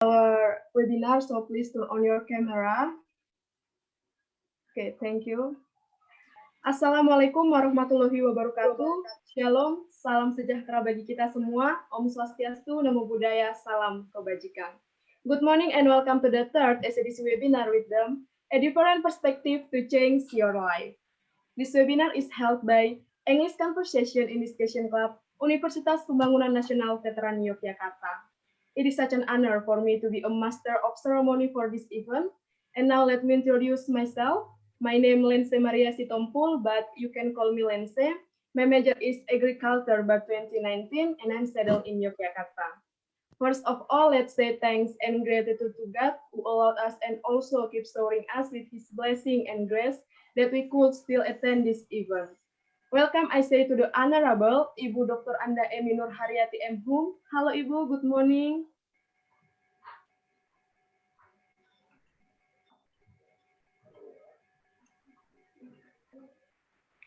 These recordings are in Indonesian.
our webinar, so please turn on your camera. Okay, thank you. Assalamualaikum warahmatullahi wabarakatuh. Shalom, salam sejahtera bagi kita semua. Om Swastiastu, Namo Buddhaya, salam kebajikan. Good morning and welcome to the third SADC webinar with them, a different perspective to change your life. This webinar is held by English Conversation in Discussion Club, Universitas Pembangunan Nasional Veteran Yogyakarta. It is such an honor for me to be a master of ceremony for this event. And now let me introduce myself. My name is Lense Maria Sitompul, but you can call me Lense. My major is agriculture by 2019, and I'm settled in Yogyakarta. First of all, let's say thanks and gratitude to God who allowed us and also keeps showering us with his blessing and grace that we could still attend this event. Welcome, I say to the Honorable Ibu Dr. Anda Emi Nur Haryati M. Hum. Hello, Ibu. Good morning.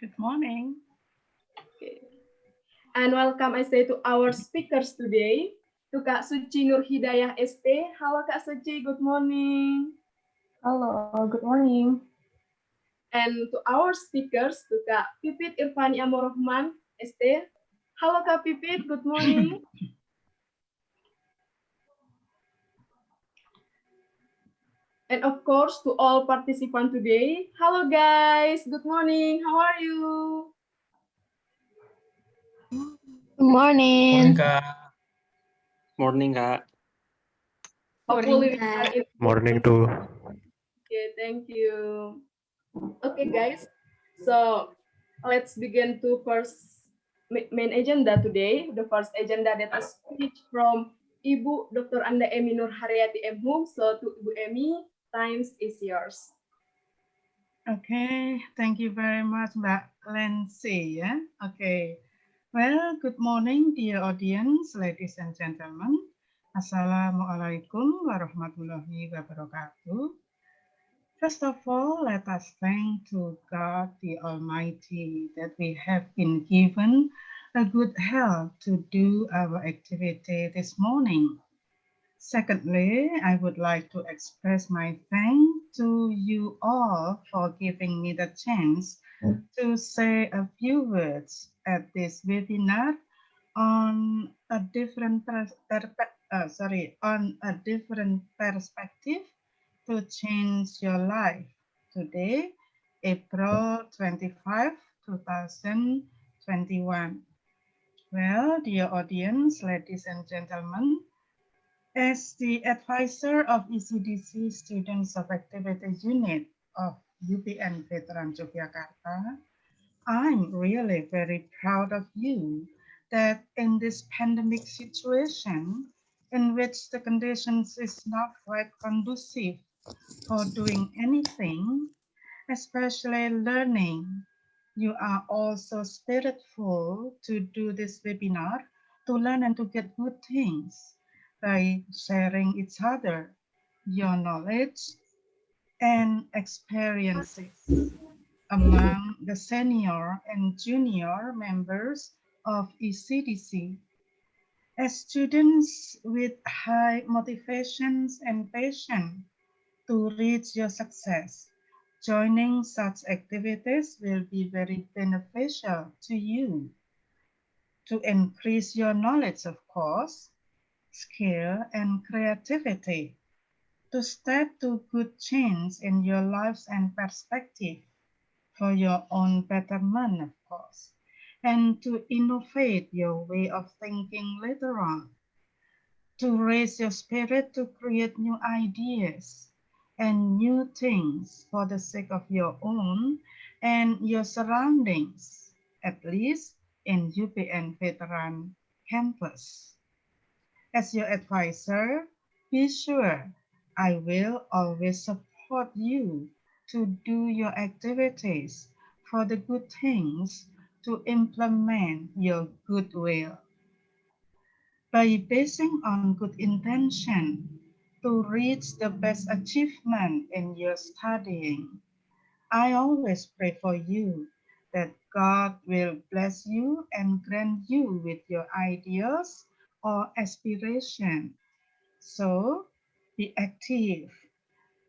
Good morning. Okay. And welcome, I say to our speakers today, to Kak Suci Nur Hidayah ST. Halo, Kak Suci. Good morning. Hello, good morning. And to our speakers, to Kak Pipit Irfani Amorohman ST. Halo Kak Pipit, good morning. And of course, to all participants today, hello guys, good morning, how are you? Good morning. Morning, Kak. Morning, Kak. Hopefully, Morning too. Okay, thank you. Okay, guys. So let's begin to first main agenda today. The first agenda that is speech from Ibu Dr. Anda Emi Nur Haryati M. Hum. So to Ibu Emi, times is yours. Okay, thank you very much, Mbak Lensi. Yeah? Okay. Well, good morning, dear audience, ladies and gentlemen. Assalamualaikum warahmatullahi wabarakatuh. First of all, let us thank to God the Almighty that we have been given a good health to do our activity this morning. Secondly, I would like to express my thanks to you all for giving me the chance to say a few words at this webinar on a different perspective to change your life. Today, April 25, 2021. Well, dear audience, ladies and gentlemen, as the advisor of ECDC Students of Activity Unit of UPN Veteran Yogyakarta, I'm really very proud of you that in this pandemic situation in which the conditions is not quite conducive for doing anything, especially learning, you are also spiritful to do this webinar to learn and to get good things by sharing each other your knowledge and experiences among the senior and junior members of ECDC. As students with high motivations and passion to reach your success, joining such activities will be very beneficial to you to increase your knowledge, of course, skill, and creativity, to step to good change in your lives and perspective for your own betterment, of course, and to innovate your way of thinking later on, to raise your spirit to create new ideas and new things for the sake of your own and your surroundings, at least in UPN Veteran Campus. As your advisor, be sure I will always support you to do your activities for the good things to implement your goodwill. By basing on good intention to reach the best achievement in your studying, I always pray for you that God will bless you and grant you with your ideas or aspiration. So be active,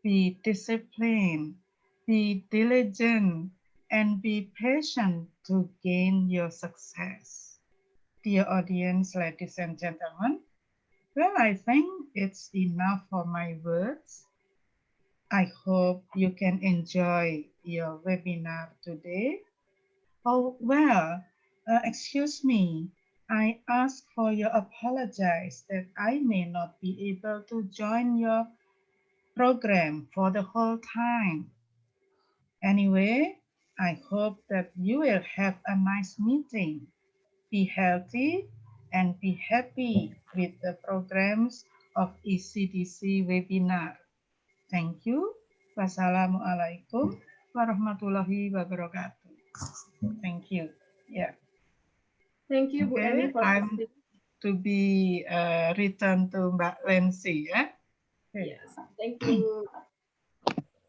be disciplined, be diligent, and be patient to gain your success. Dear audience, ladies and gentlemen, well, I think it's enough for my words. I hope you can enjoy your webinar today. Oh, well, excuse me. I ask for your apologize that I may not be able to join your program for the whole time. Anyway, I hope that you will have a nice meeting. Be healthy and be happy with the programs of ECDC webinar. Thank you. Wassalamualaikum warahmatullahi wabarakatuh. Thank you. Yeah. Thank you, Bu Emi, Okay, for I'm speaking. to be returned to Mbak Lensi. Yeah. Okay. Yes, thank you.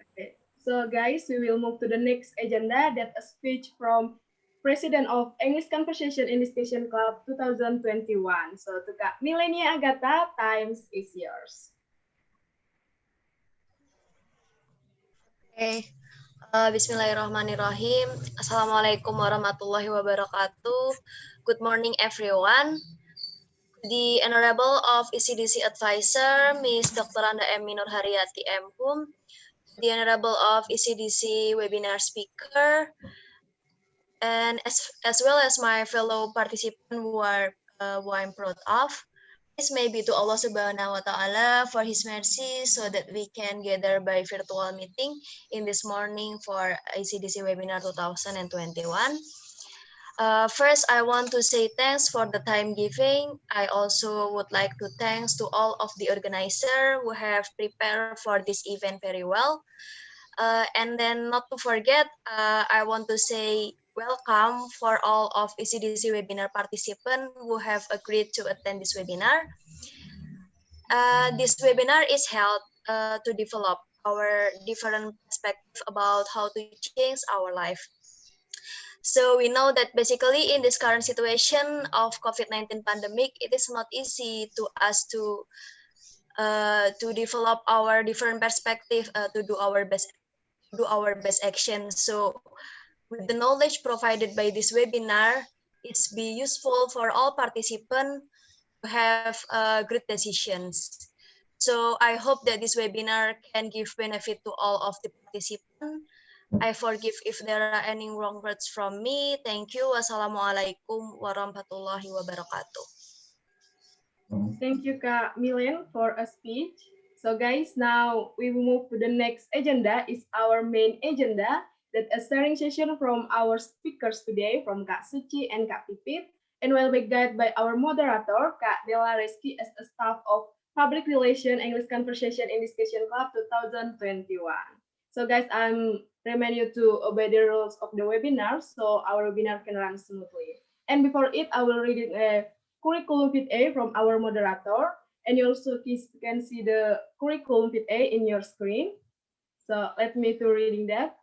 Okay. So guys, we will move to the next agenda, that a speech from President of English Conversation in Discussion Club 2021. So to Kak Milenia Agatha, times is yours. Oke, Bismillahirrahmanirrahim. Assalamualaikum warahmatullahi wabarakatuh. Good morning, everyone. The Honorable of ECDC Advisor, Ms. Dr. Anda M. Minur Haryati M. Hum, the Honorable of ECDC Webinar Speaker, and as well as my fellow participants who I'm proud of. This may be to Allah Subhanahu wa Ta'ala for His mercy, so that we can gather by virtual meeting in this morning for ECDC Webinar 2021. First, I want to say thanks for the time giving. I also would like to thanks to all of the organizer who have prepared for this event very well. And then not to forget, I want to say welcome for all of ECDC webinar participants who have agreed to attend this webinar. This webinar is held to develop our different perspective about how to change our life. So we know that basically in this current situation of COVID-19 pandemic, it is not easy to us to develop our different perspective, to do our best action. So with the knowledge provided by this webinar, it's be useful for all participants to have great decisions. So I hope that this webinar can give benefit to all of the participants. I forgive if there are any wrong words from me. Thank you. Wassalamualaikum warahmatullahi wabarakatuh. Thank you, Kak Milen, for a speech. So guys, now we will move to the next agenda, is our main agenda, that a sharing session from our speakers today, from Kak Suci and Kak Pipit, and will be guided by our moderator, Kak Della Reski, as a staff of Public Relation English Conversation in Discussion Club 2021. So guys, I'm remind you to obey the rules of the webinar, so our webinar can run smoothly. And before it, I will read it curriculum vitae from our moderator, and you also can see the curriculum vitae in your screen. So let me to reading that.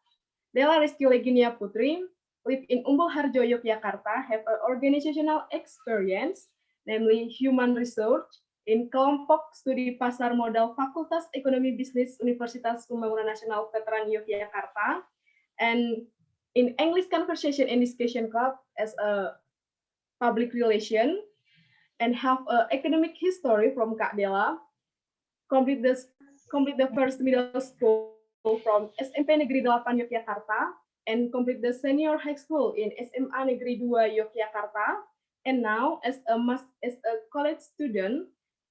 Della Rizky Leginia Putri, live in Umbul Harjo, Yogyakarta, have an organizational experience, namely human research, in kelompok studi pasar modal Fakultas Ekonomi Bisnis Universitas Pembangunan Nasional Veteran Yogyakarta, and in English Conversation and Discussion Club as a public relation, and have an academic history from Kak Della, complete the first middle school from SMP Negeri 8 Yogyakarta, and complete the senior high school in SMA Negeri 2 Yogyakarta, and now as a college student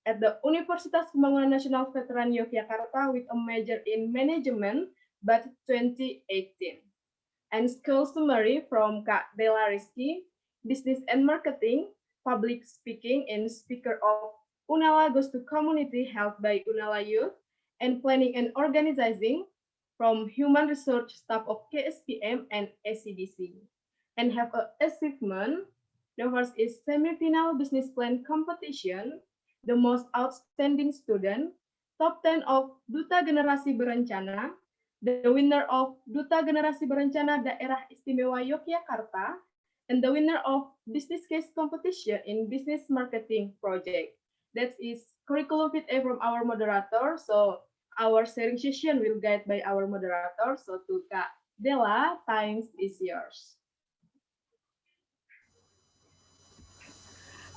at the Universitas Pembangunan Nasional Veteran Yogyakarta with a major in management, but 2018. And school summary from Kak Della Rizky, business and marketing, public speaking, and speaker of Unala Goes to Community held by Unala Youth, and planning and organizing from human research staff of KSPM and ACDC. And have an achievement. The first is semi-final business plan competition, the most outstanding student, top 10 of Duta Generasi Berencana, the winner of Duta Generasi Berencana Daerah Istimewa Yogyakarta, and the winner of Business Case Competition in Business Marketing Project. That is curriculum fit A from our moderator. So our sharing session will guide by our moderator. So to Kak Della, time is yours.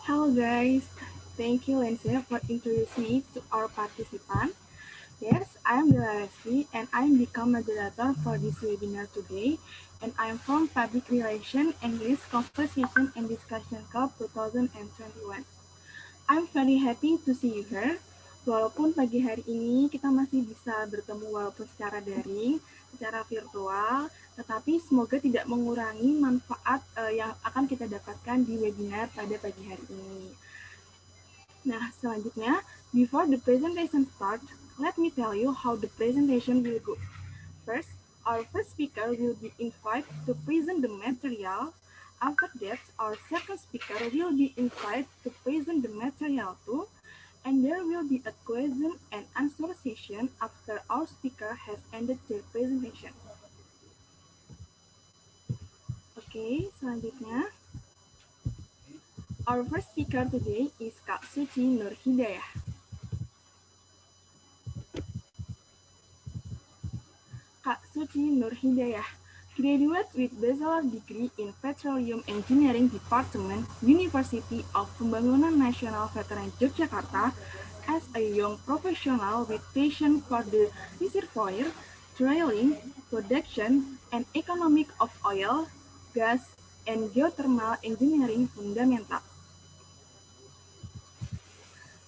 Hello guys, thank you Lindsay for introducing me to our participant. Yes, I am Dela Reski and I am become moderator for this webinar today. And I am from Public Relations English Conversation and Discussion Club 2021. I'm very happy to see you here. Walaupun pagi hari ini kita masih bisa bertemu walaupun secara daring, secara virtual, tetapi semoga tidak mengurangi manfaat yang akan kita dapatkan di webinar pada pagi hari ini. Nah, selanjutnya, before the presentation starts, let me tell you how the presentation will go. First, our first speaker will be invited to present the material. After that, our second speaker will be invited to present the material too. And there will be a question and answer session after our speaker has ended their presentation. Oke, selanjutnya. Our first speaker today is Kak Suci Nur Hidayah. Kak Suci Nur Hidayah, graduate with bachelor degree in Petroleum Engineering Department, University of Pembangunan Nasional Veteran Yogyakarta, as a young professional with passion for the reservoir, drilling, production, and economic of oil, gas, and geothermal engineering fundamental.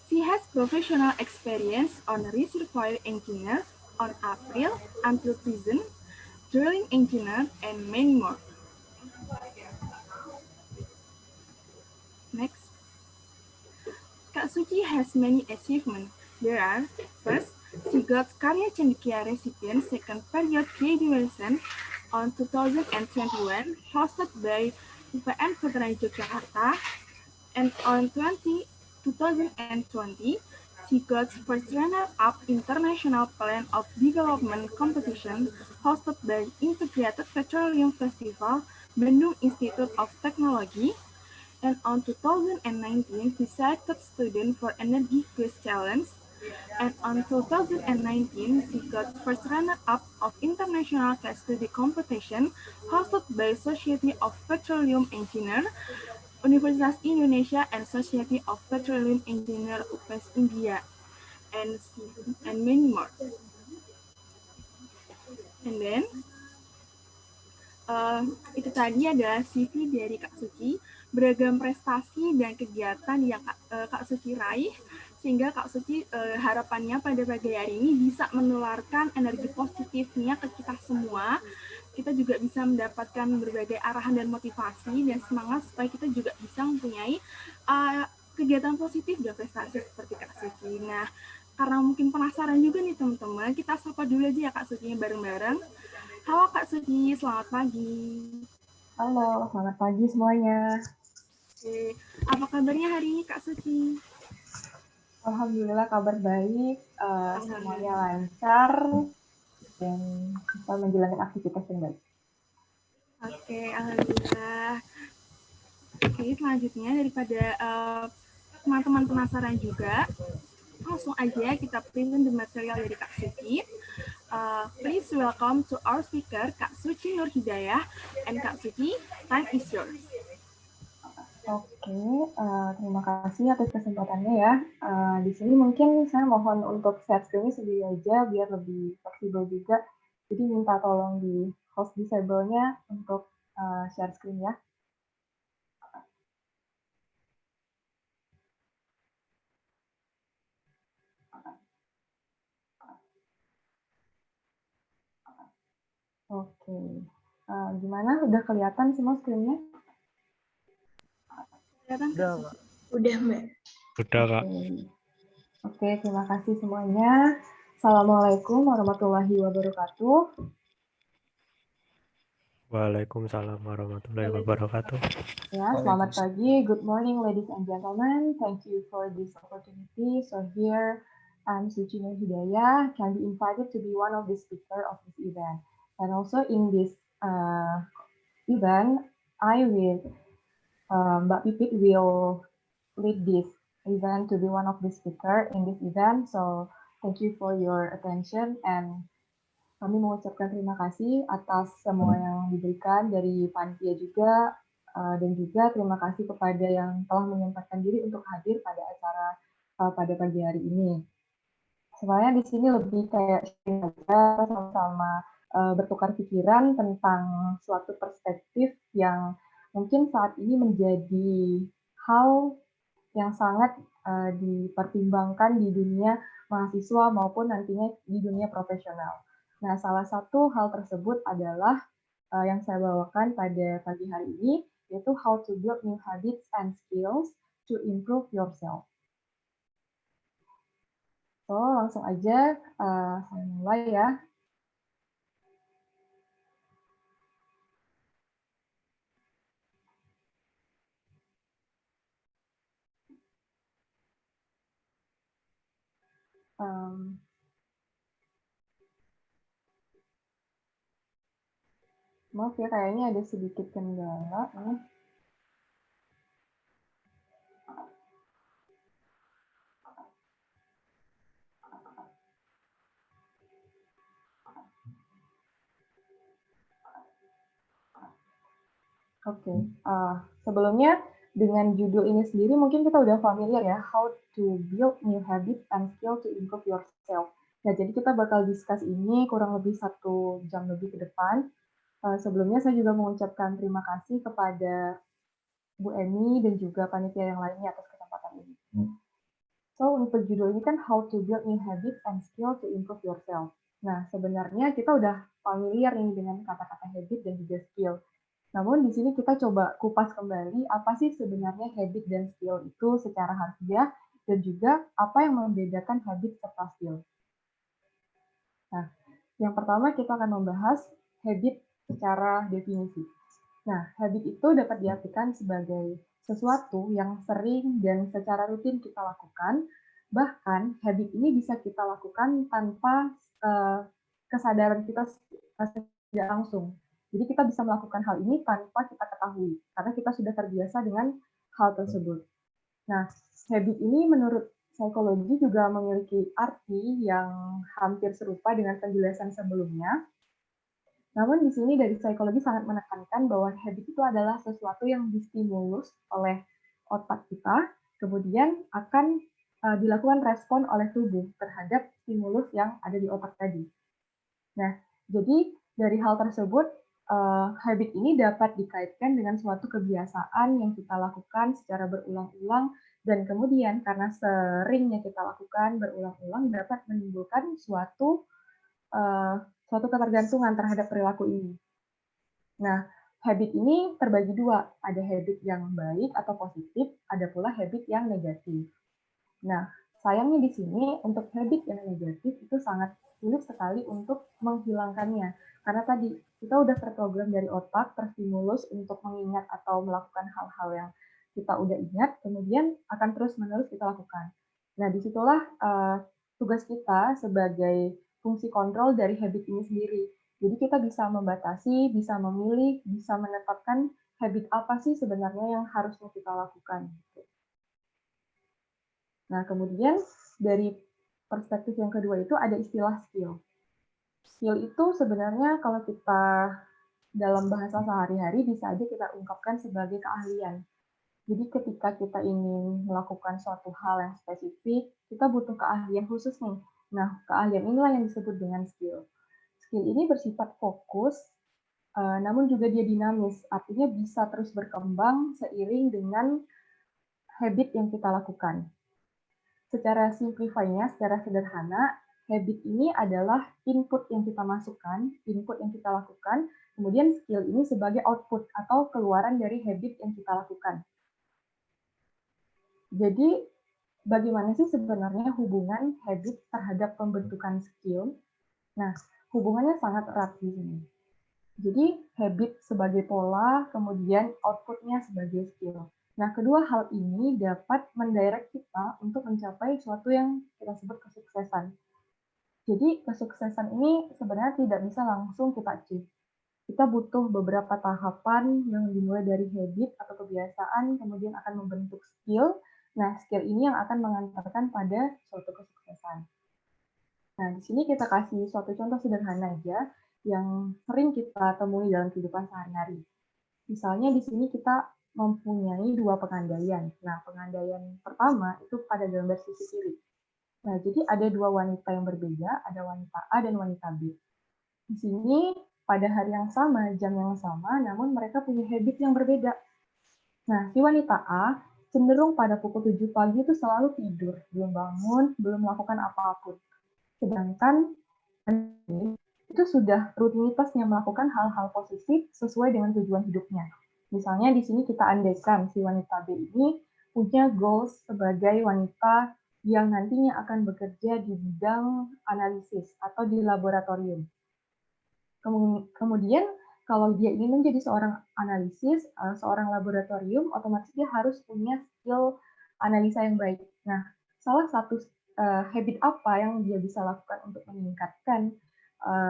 She has professional experience on reservoir engineer, on April until present, drilling engineer, and many more. Next. Kak Suci has many achievements. There are, first, she got Karya Cendekia recipient second period graduation on 2021, hosted by UPN Veteran Yogyakarta, and on 2020, she got first runner-up International Plan of Development competition hosted by Integrated Petroleum Festival, Bandung Institute of Technology, and on 2019, she selected student for Energy Quiz Challenge, and on 2019, she got first runner-up of International Case Study Competition hosted by Society of Petroleum Engineer, Universitas Indonesia, and Society of Petroleum Engineer UPES India, and many more. And then, itu tadi adalah CV dari Kak Suci, beragam prestasi dan kegiatan yang Kak Suci raih, sehingga Kak Suci harapannya pada pagi hari ini bisa menularkan energi positifnya ke kita semua. Kita juga bisa mendapatkan berbagai arahan dan motivasi dan semangat supaya kita juga bisa mempunyai kegiatan positif dan prestasi seperti Kak Suci. Nah, karena mungkin penasaran juga nih teman-teman, kita sapa dulu aja ya Kak Sucinya bareng-bareng. Halo Kak Suci, selamat pagi. Halo, selamat pagi semuanya. Oke, apa kabarnya hari ini Kak Suci? Alhamdulillah kabar baik, semuanya lancar dan bisa menjalankan aktivitas yang baik. Oke, alhamdulillah. Oke, selanjutnya daripada teman-teman penasaran juga, langsung aja kita present the material dari Kak Suci. Please welcome to our speaker, Kak Suci Nur Hidayah, and Kak Suci, time is yours. Oke, terima kasih atas kesempatannya ya. Di sini mungkin saya mohon untuk share screen-nya sendiri aja biar lebih fleksibel juga. Jadi minta tolong di host disable-nya untuk share screen ya. Oke, gimana? Udah kelihatan semua screen-nya? Udah, Mbak. Udah, Kak. Oke, terima kasih semuanya. Assalamualaikum warahmatullahi wabarakatuh. Waalaikumsalam warahmatullahi wabarakatuh. Ya, selamat pagi. Good morning, ladies and gentlemen. Thank you for this opportunity. So here, I'm Suci Nur Hidayah, can be invited to be one of the speaker of this event. And also in this event, I will, Mbak Pipit will lead this event to be one of the speaker in this event. So thank you for your attention, and kami mengucapkan terima kasih atas semua yang diberikan dari panitia juga, dan juga terima kasih kepada yang telah menyempatkan diri untuk hadir pada acara pada pagi hari ini. Sebenarnya di sini lebih kayak sharing aja, sama-sama bertukar pikiran tentang suatu perspektif yang mungkin saat ini menjadi hal yang sangat dipertimbangkan di dunia mahasiswa maupun nantinya di dunia profesional. Nah, salah satu hal tersebut adalah yang saya bawakan pada pagi hari ini, yaitu how to build new habits and skills to improve yourself. So, langsung aja saya mulai ya. Maaf ya, kayaknya ada sedikit kendala. Oke, sebelumnya dengan judul ini sendiri mungkin kita udah familiar ya, how to build new habits and skill to improve yourself. Nah, jadi kita bakal discuss ini kurang lebih 1 jam lebih ke depan. Sebelumnya saya juga mengucapkan terima kasih kepada Bu Emi dan juga panitia yang lainnya atas kesempatan ini. So, untuk judul ini kan how to build new habits and skill to improve yourself. Nah, sebenarnya kita udah familiar nih dengan kata-kata habit dan juga skill. Namun di sini kita coba kupas kembali apa sih sebenarnya habit dan skill itu secara harfiah dan juga apa yang membedakan habit serta skill. Nah, yang pertama kita akan membahas habit secara definisi. Nah, habit itu dapat diartikan sebagai sesuatu yang sering dan secara rutin kita lakukan. Bahkan habit ini bisa kita lakukan tanpa kesadaran kita tidak langsung. Jadi kita bisa melakukan hal ini tanpa kita ketahui, karena kita sudah terbiasa dengan hal tersebut. Nah, habit ini menurut psikologi juga memiliki arti yang hampir serupa dengan penjelasan sebelumnya. Namun di sini dari psikologi sangat menekankan bahwa habit itu adalah sesuatu yang distimulus oleh otak kita, kemudian akan dilakukan respon oleh tubuh terhadap stimulus yang ada di otak tadi. Nah, jadi dari hal tersebut, habit ini dapat dikaitkan dengan suatu kebiasaan yang kita lakukan secara berulang-ulang, dan kemudian karena seringnya kita lakukan berulang-ulang dapat menimbulkan suatu ketergantungan terhadap perilaku ini. Nah, habit ini terbagi dua, ada habit yang baik atau positif, ada pula habit yang negatif. Nah, sayangnya di sini untuk habit yang negatif itu sangat sulit sekali untuk menghilangkannya. Karena tadi kita udah terprogram dari otak, terstimulus untuk mengingat atau melakukan hal-hal yang kita udah ingat, kemudian akan terus-menerus kita lakukan. Nah, disitulah tugas kita sebagai fungsi kontrol dari habit ini sendiri. Jadi kita bisa membatasi, bisa memilih, bisa menetapkan habit apa sih sebenarnya yang harusnya kita lakukan. Nah, kemudian dari perspektif yang kedua itu ada istilah skill. Skill itu sebenarnya kalau kita dalam bahasa sehari-hari bisa aja kita ungkapkan sebagai keahlian. Jadi ketika kita ingin melakukan suatu hal yang spesifik, kita butuh keahlian khusus nih. Nah, keahlian inilah yang disebut dengan skill. Skill ini bersifat fokus, namun juga dia dinamis, artinya bisa terus berkembang seiring dengan habit yang kita lakukan. Secara simplify-nya, secara sederhana, habit ini adalah input yang kita masukkan, input yang kita lakukan, kemudian skill ini sebagai output atau keluaran dari habit yang kita lakukan. Jadi, bagaimana sih sebenarnya hubungan habit terhadap pembentukan skill? Nah, hubungannya sangat erat di sini. Jadi, habit sebagai pola, kemudian output-nya sebagai skill. Nah, kedua hal ini dapat mendirect kita untuk mencapai sesuatu yang kita sebut kesuksesan. Jadi, kesuksesan ini sebenarnya tidak bisa langsung kita achieve. Kita butuh beberapa tahapan yang dimulai dari habit atau kebiasaan, kemudian akan membentuk skill, Nah, skill ini yang akan mengantarkan pada suatu kesuksesan. Nah, di sini kita kasih suatu contoh sederhana aja yang sering kita temui dalam kehidupan sehari-hari. Misalnya di sini kita mempunyai dua pengandaian. Nah, pengandaian pertama itu pada gambar sisi kiri. Nah, jadi ada dua wanita yang berbeda, ada wanita A dan wanita B. Di sini pada hari yang sama, jam yang sama, namun mereka punya habit yang berbeda. Nah, si wanita A cenderung pada pukul 7 pagi itu selalu tidur, belum bangun, belum melakukan apapun. Sedangkan itu sudah rutinitasnya melakukan hal-hal positif sesuai dengan tujuan hidupnya. Misalnya di sini kita andaikan si wanita B ini punya goals sebagai wanita yang nantinya akan bekerja di bidang analisis atau di laboratorium. Kemudian kalau dia ingin menjadi seorang analisis, seorang laboratorium, otomatis dia harus punya skill analisa yang baik. Nah, salah satu habit apa yang dia bisa lakukan untuk meningkatkan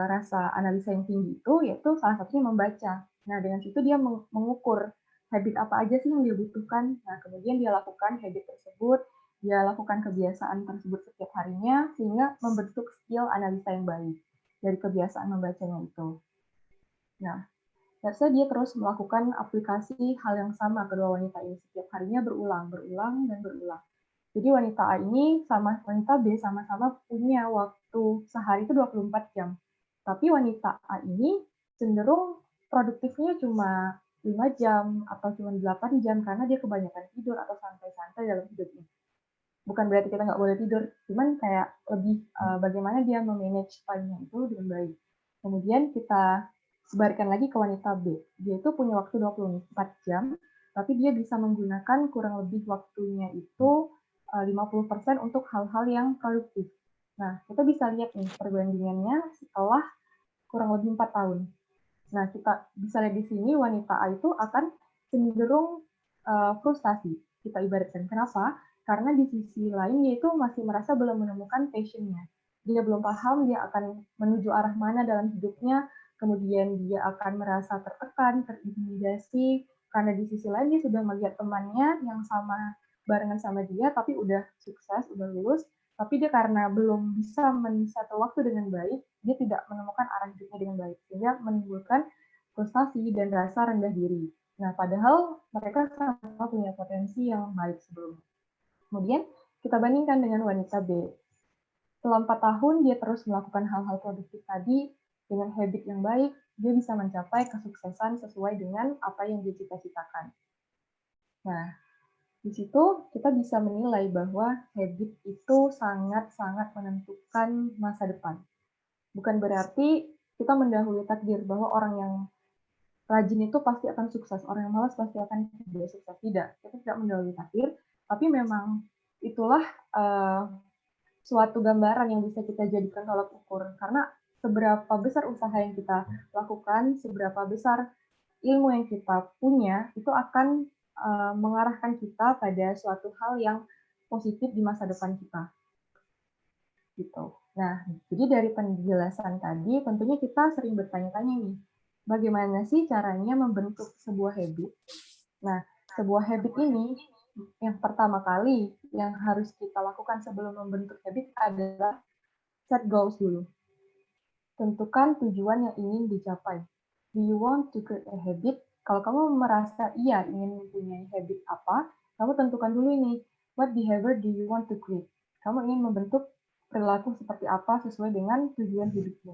rasa analisa yang tinggi itu, yaitu salah satunya membaca. Nah, dengan situ dia mengukur habit apa aja sih yang dia butuhkan. Nah, kemudian dia lakukan habit tersebut, dia lakukan kebiasaan tersebut setiap harinya, sehingga membentuk skill analisa yang baik dari kebiasaan membacanya itu. Nah, biasanya dia terus melakukan aplikasi hal yang sama kedua wanita ini setiap harinya berulang, dan berulang. Jadi wanita A ini sama wanita B sama-sama punya waktu sehari itu 24 jam. Tapi wanita A ini cenderung produktifnya cuma 5 jam atau cuma 8 jam karena dia kebanyakan tidur atau santai-santai dalam hidupnya. Bukan berarti kita nggak boleh tidur, cuman kayak lebih bagaimana dia memanage time-nya itu dengan baik. Kemudian kita sebarkan lagi ke wanita B. Dia itu punya waktu 24 jam, tapi dia bisa menggunakan kurang lebih waktunya itu 50% untuk hal-hal yang produktif. Nah, kita bisa lihat nih perbandingannya setelah kurang lebih 4 tahun. Nah, kita bisa lihat di sini wanita A itu akan cenderung frustasi. Kita ibaratkan kenapa? Karena di sisi lain dia itu masih merasa belum menemukan passion-nya. Dia belum paham dia akan menuju arah mana dalam hidupnya, kemudian dia akan merasa tertekan, terintimidasi, karena di sisi lain dia sudah melihat temannya yang sama barengan sama dia, tapi udah sukses, udah lulus, tapi dia karena belum bisa men-settle waktu dengan baik, dia tidak menemukan arah hidupnya dengan baik, sehingga menimbulkan frustasi dan rasa rendah diri. Nah, padahal mereka sama punya potensi yang baik sebelumnya. Kemudian, kita bandingkan dengan wanita B. Setelah 4 tahun, dia terus melakukan hal-hal produktif tadi, dengan habit yang baik, dia bisa mencapai kesuksesan sesuai dengan apa yang dia cita-citakan. Nah, di situ kita bisa menilai bahwa habit itu sangat-sangat menentukan masa depan. Bukan berarti kita mendahului takdir bahwa orang yang rajin itu pasti akan sukses, orang yang malas pasti akan tidak sukses. Tidak, kita tidak mendahului takdir, tapi memang itulah suatu gambaran yang bisa kita jadikan tolak ukur. Karena seberapa besar usaha yang kita lakukan, seberapa besar ilmu yang kita punya, itu akan mengarahkan kita pada suatu hal yang positif di masa depan kita. Gitu. Nah, jadi dari penjelasan tadi, tentunya kita sering bertanya-tanya nih, bagaimana sih caranya membentuk sebuah habit? Nah, sebuah habit ini, yang pertama kali yang harus kita lakukan sebelum membentuk habit adalah set goals dulu. Tentukan tujuan yang ingin dicapai. Do you want to create a habit? Kalau kamu merasa iya ingin mempunyai habit apa, kamu tentukan dulu ini, what behavior do you want to create? Kamu ingin membentuk perilaku seperti apa sesuai dengan tujuan hidupmu.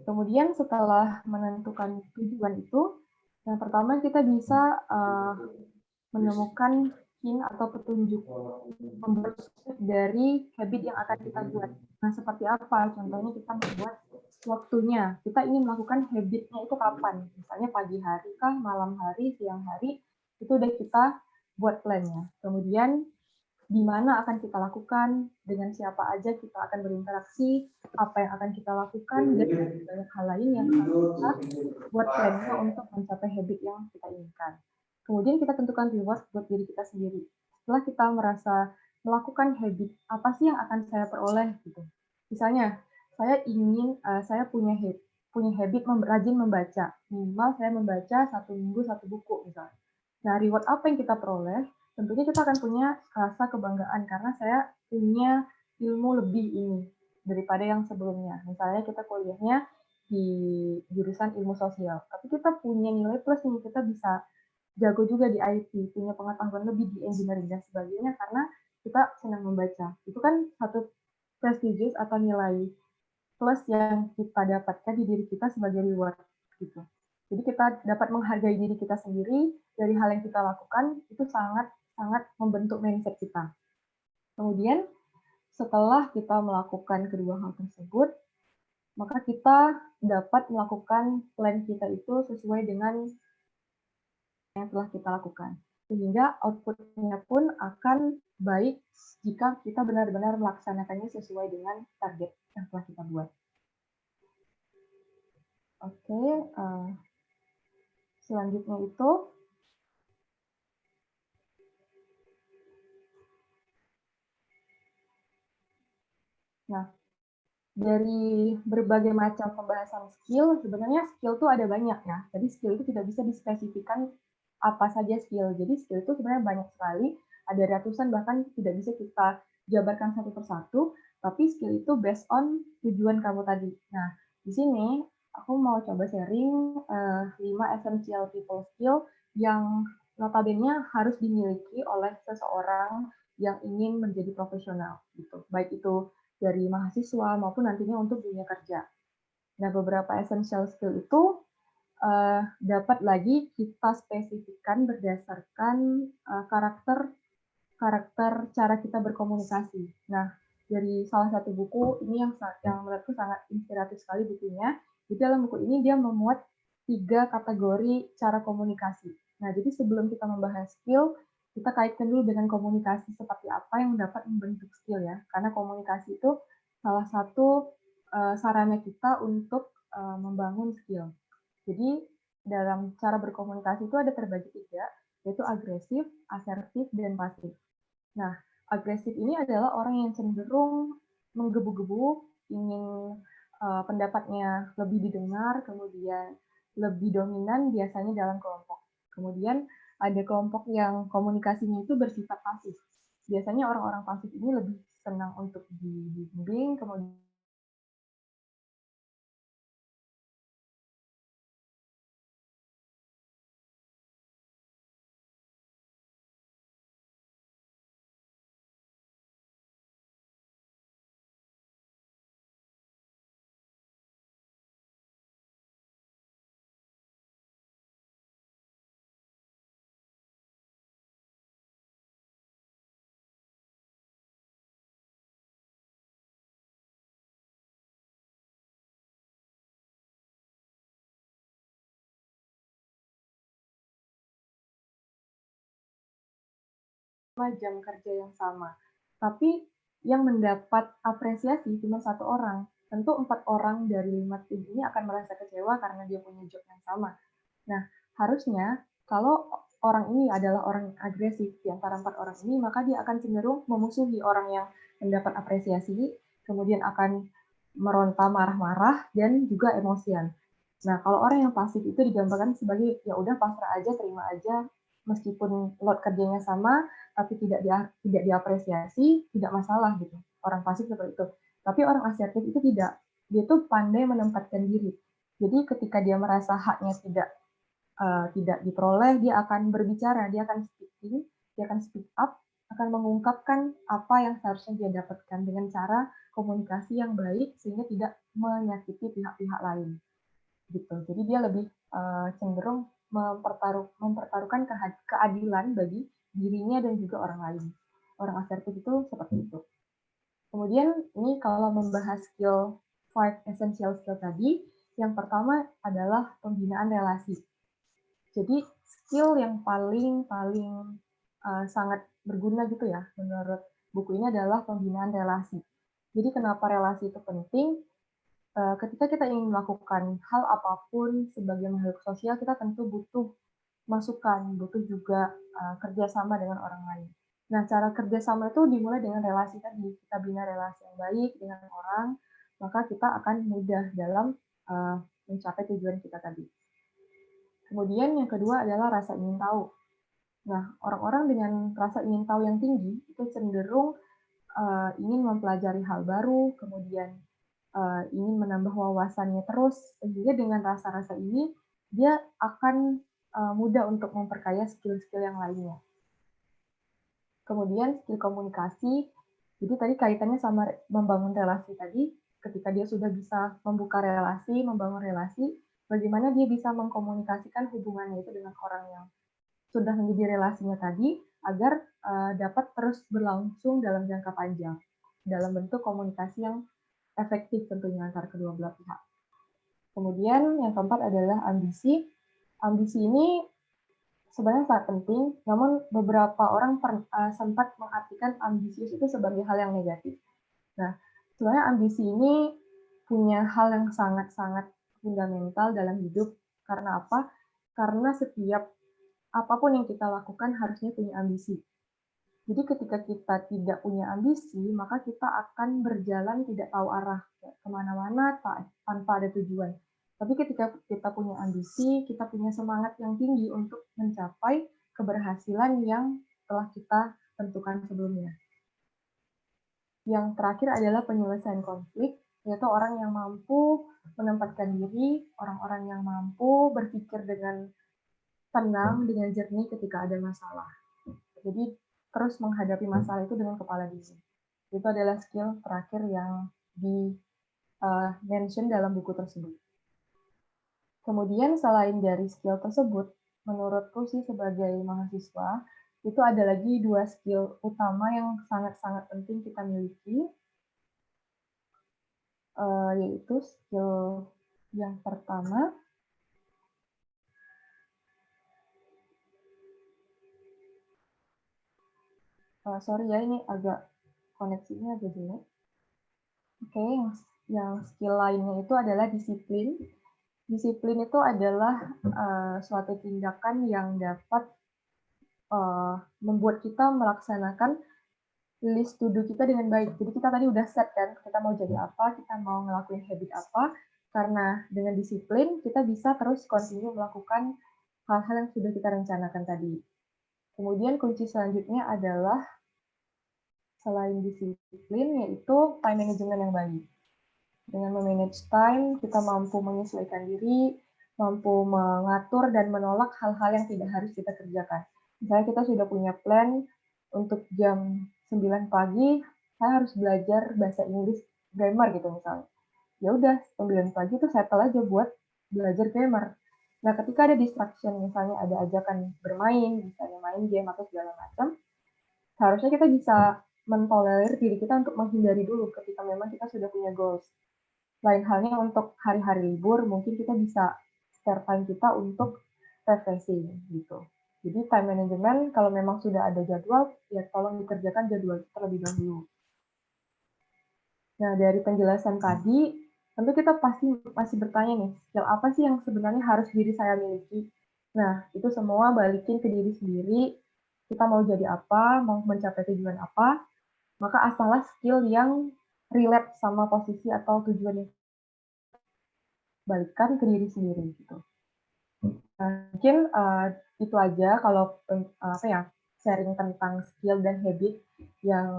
Kemudian setelah menentukan tujuan itu, yang pertama kita bisa menemukan hint atau petunjuk dari habit yang akan kita buat. Nah, seperti apa? Contohnya kita membuat waktunya. Kita ingin melakukan habitnya itu kapan? Misalnya pagi hari kah, malam hari, siang hari, itu udah kita buat plannya. Kemudian di mana akan kita lakukan, dengan siapa aja kita akan berinteraksi, apa yang akan kita lakukan, dan banyak hal lain yang akan kita buat plannya untuk mencapai habit yang kita inginkan. Kemudian kita tentukan reward buat diri kita sendiri. Setelah kita merasa melakukan habit, apa sih yang akan saya peroleh gitu. Misalnya, saya punya punya habit rajin membaca. Minimal saya membaca 1 minggu 1 buku misalnya. Nah, reward apa yang kita peroleh? Tentunya kita akan punya rasa kebanggaan karena saya punya ilmu lebih ini daripada yang sebelumnya. Misalnya kita kuliahnya di jurusan ilmu sosial, tapi kita punya nilai plus nih, kita bisa jago juga di IT, punya pengetahuan lebih di engineering dan sebagainya karena kita senang membaca. Itu kan satu prestigious atau nilai plus yang kita dapatkan di diri kita sebagai reward gitu. Jadi kita dapat menghargai diri kita sendiri dari hal yang kita lakukan, itu sangat membentuk mindset kita. Kemudian setelah kita melakukan kedua hal tersebut, maka kita dapat melakukan plan kita itu sesuai dengan yang telah kita lakukan. Sehingga output-nya pun akan baik jika kita benar-benar melaksanakannya sesuai dengan target yang telah kita buat. Oke, selanjutnya itu dari berbagai macam pembahasan skill, sebenarnya skill itu ada banyak ya. Jadi skill itu tidak bisa dispesifikan apa saja skill. Jadi skill itu sebenarnya banyak sekali, ada ratusan bahkan tidak bisa kita jabarkan satu persatu, tapi skill itu based on tujuan kamu tadi. Nah, di sini aku mau coba sharing 5 essential people skill yang notabene harus dimiliki oleh seseorang yang ingin menjadi profesional gitu. Baik itu dari mahasiswa maupun nantinya untuk dunia kerja. Nah, beberapa essential skill itu dapat lagi kita spesifikkan berdasarkan karakter cara kita berkomunikasi. Nah, dari salah satu buku ini yang menurutku sangat inspiratif sekali bukunya. Di dalam buku ini dia memuat 3 kategori cara komunikasi. Nah, jadi sebelum kita membahas skill, kita kaitkan dulu dengan komunikasi seperti apa yang dapat membentuk skill ya. Karena komunikasi itu salah satu sarana kita untuk membangun skill. Jadi dalam cara berkomunikasi itu ada terbagi 3, yaitu agresif, asertif, dan pasif. Nah, agresif ini adalah orang yang cenderung menggebu-gebu, ingin pendapatnya lebih didengar, kemudian lebih dominan biasanya dalam kelompok. Kemudian ada kelompok yang komunikasinya itu bersifat pasif. Biasanya orang-orang pasif ini lebih senang untuk dibimbing, kemudian jam kerja yang sama. Tapi yang mendapat apresiasi cuma 1 orang. Tentu 4 orang dari 5 tim ini akan merasa kecewa karena dia punya job yang sama. Nah, harusnya kalau orang ini adalah orang yang agresif di antara 4 orang ini, maka dia akan cenderung memusuhi orang yang mendapat apresiasi, kemudian akan meronta marah-marah dan juga emosian. Nah, kalau orang yang pasif itu digambarkan sebagai ya udah pasrah aja, terima aja, meskipun load kerjanya sama, tapi tidak diapresiasi, tidak masalah gitu. Orang pasif seperti itu. Tapi orang asertif itu tidak. Dia tuh pandai menempatkan diri. Jadi ketika dia merasa haknya tidak diperoleh, dia akan berbicara, dia akan speaking, dia akan speak up, akan mengungkapkan apa yang seharusnya dia dapatkan dengan cara komunikasi yang baik sehingga tidak menyakiti pihak-pihak lain. Gitu. Jadi dia lebih cenderung mempertaruhkan keadilan bagi dirinya dan juga orang lain. Orang asertif itu seperti itu. Kemudian ini kalau membahas skill 5 essential skill tadi, yang pertama adalah pembinaan relasi. Jadi skill yang paling sangat berguna gitu ya menurut buku ini adalah pembinaan relasi. Jadi kenapa relasi itu penting? Ketika kita ingin melakukan hal apapun sebagai makhluk sosial, kita tentu butuh masukan, butuh juga kerjasama dengan orang lain. Nah, cara kerjasama itu dimulai dengan relasi tadi. Kita bina relasi yang baik dengan orang, maka kita akan mudah dalam mencapai tujuan kita tadi. Kemudian yang kedua adalah rasa ingin tahu. Nah, orang-orang dengan rasa ingin tahu yang tinggi itu cenderung ingin mempelajari hal baru, kemudian ingin menambah wawasannya terus, sehingga dengan rasa-rasa ini dia akan mudah untuk memperkaya skill-skill yang lainnya. Kemudian skill komunikasi, jadi tadi kaitannya sama membangun relasi tadi, ketika dia sudah bisa membuka relasi, membangun relasi, bagaimana dia bisa mengkomunikasikan hubungannya itu dengan orang yang sudah menjadi relasinya tadi, agar dapat terus berlangsung dalam jangka panjang, dalam bentuk komunikasi yang efektif tentunya antara kedua belah pihak. Kemudian yang keempat adalah ambisi. Ambisi ini sebenarnya sangat penting, namun beberapa orang sempat mengartikan ambisius itu sebagai hal yang negatif. Nah, sebenarnya ambisi ini punya hal yang sangat-sangat fundamental dalam hidup. Karena apa? Karena setiap apapun yang kita lakukan harusnya punya ambisi. Jadi ketika kita tidak punya ambisi, maka kita akan berjalan tidak tahu arah, kemana-mana tanpa ada tujuan. Tapi ketika kita punya ambisi, kita punya semangat yang tinggi untuk mencapai keberhasilan yang telah kita tentukan sebelumnya. Yang terakhir adalah penyelesaian konflik, yaitu orang yang mampu menempatkan diri, orang-orang yang mampu berpikir dengan tenang, dengan jernih ketika ada masalah. Jadi terus menghadapi masalah itu dengan kepala dingin. Itu adalah skill terakhir yang di-mention dalam buku tersebut. Kemudian selain dari skill tersebut, menurutku sih sebagai mahasiswa, itu ada lagi 2 skill utama yang sangat-sangat penting kita miliki, yaitu skill yang pertama, sorry ya, ini agak koneksinya agak jelek. Oke, yang skill lainnya itu adalah disiplin. Disiplin itu adalah suatu tindakan yang dapat membuat kita melaksanakan list to do kita dengan baik. Jadi kita tadi udah set kan, kita mau jadi apa, kita mau ngelakuin habit apa, karena dengan disiplin kita bisa terus continue melakukan hal-hal yang sudah kita rencanakan tadi. Kemudian kunci selanjutnya adalah selain disiplin, yaitu time management yang baik. Dengan memanage time, kita mampu menyesuaikan diri, mampu mengatur dan menolak hal-hal yang tidak harus kita kerjakan. Misalnya kita sudah punya plan untuk jam 9 pagi, saya harus belajar bahasa Inggris grammar gitu misalnya. Ya udah, 9 pagi itu settle aja buat belajar grammar. Nah, ketika ada distraction, misalnya ada ajakan bermain, misalnya main game atau segala macam, seharusnya kita bisa mentolerir diri kita untuk menghindari dulu ketika memang kita sudah punya goals. Lain halnya untuk hari-hari libur, mungkin kita bisa spare time kita untuk refreshing gitu. Jadi time management kalau memang sudah ada jadwal, ya tolong dikerjakan jadwal terlebih dahulu. Nah, dari penjelasan tadi, tentu kita pasti masih bertanya nih, skill apa sih yang sebenarnya harus diri saya miliki? Nah, itu semua balikin ke diri sendiri, kita mau jadi apa, mau mencapai tujuan apa, maka asalah skill yang relate sama posisi atau tujuan yang balikan ke diri sendiri gitu. Mungkin itu aja kalau sharing tentang skill dan habit yang